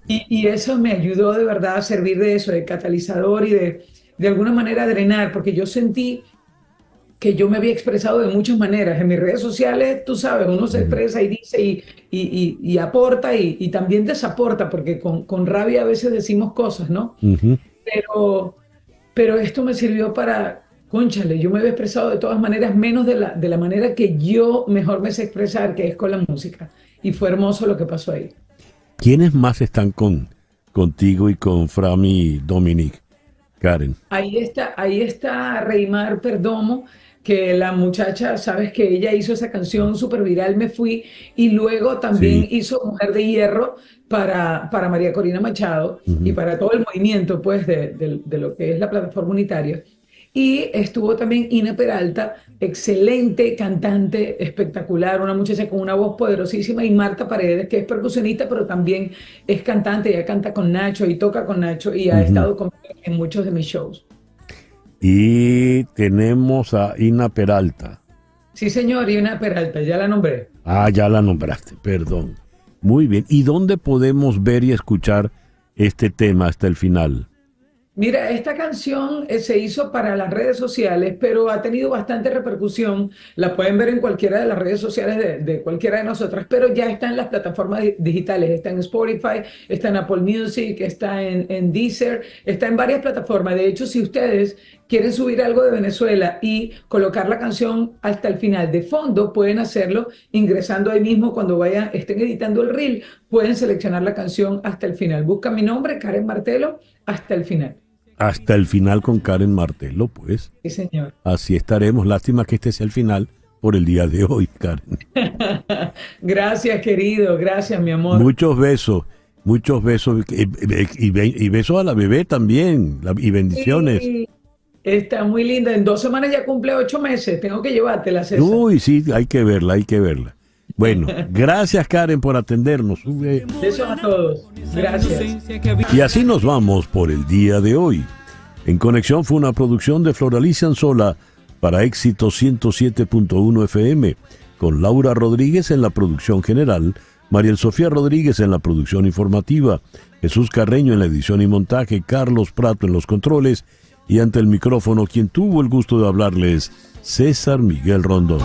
y eso me ayudó de verdad a servir de eso, de catalizador y de alguna manera drenar, porque yo sentí que yo me había expresado de muchas maneras. En mis redes sociales, tú sabes, uno se expresa y dice y aporta y también desaporta, porque con rabia a veces decimos cosas, ¿no? Pero esto me sirvió para... Cónchale, yo me había expresado de todas maneras, menos de la manera que yo mejor me sé expresar, que es con la música. Y fue hermoso lo que pasó ahí. ¿Quiénes más están contigo y con Frami Dominic, Karen? Ahí está Reymar Perdomo, que la muchacha, sabes que ella hizo esa canción súper viral, Me Fui, y luego también hizo Mujer de Hierro para María Corina Machado y para todo el movimiento pues, de lo que es la plataforma unitaria. Y estuvo también Ina Peralta, excelente cantante, espectacular, una muchacha con una voz poderosísima, y Marta Paredes, que es percusionista, pero también es cantante, ella canta con Nacho y toca con Nacho y ha estado conmigo en muchos de mis shows. Y tenemos a Ina Peralta. Sí, señor, y una Peralta, ya la nombré. Ah, ya la nombraste, perdón. Muy bien. ¿Y dónde podemos ver y escuchar este tema hasta el final? Mira, esta canción se hizo para las redes sociales, pero ha tenido bastante repercusión. La pueden ver en cualquiera de las redes sociales de cualquiera de nosotras, pero ya está en las plataformas digitales. Está en Spotify, está en Apple Music, está en Deezer, está en varias plataformas. De hecho, si ustedes quieren subir algo de Venezuela y colocar la canción hasta el final de fondo, pueden hacerlo ingresando ahí mismo cuando estén editando el reel, pueden seleccionar la canción hasta el final. Busca mi nombre, Karen Martelo, hasta el final. Hasta el final con Karen Martelo, pues. Sí, señor. Así estaremos. Lástima que este sea el final por el día de hoy, Karen. Gracias, querido. Gracias, mi amor. Muchos besos. Muchos besos. Y besos a la bebé también. Y bendiciones. Sí, está muy linda. En 2 semanas ya cumple 8 meses. Tengo que llevártela, César. Uy, sí, hay que verla, hay que verla. Bueno, gracias, Karen, por atendernos. Besos a todos. Gracias. Y así nos vamos por el día de hoy. En Conexión fue una producción de Floralicia Anzola para Éxito 107.1 FM, con Laura Rodríguez en la producción general, Mariel Sofía Rodríguez en la producción informativa, Jesús Carreño en la edición y montaje, Carlos Prato en los controles, y ante el micrófono quien tuvo el gusto de hablarles, César Miguel Rondón.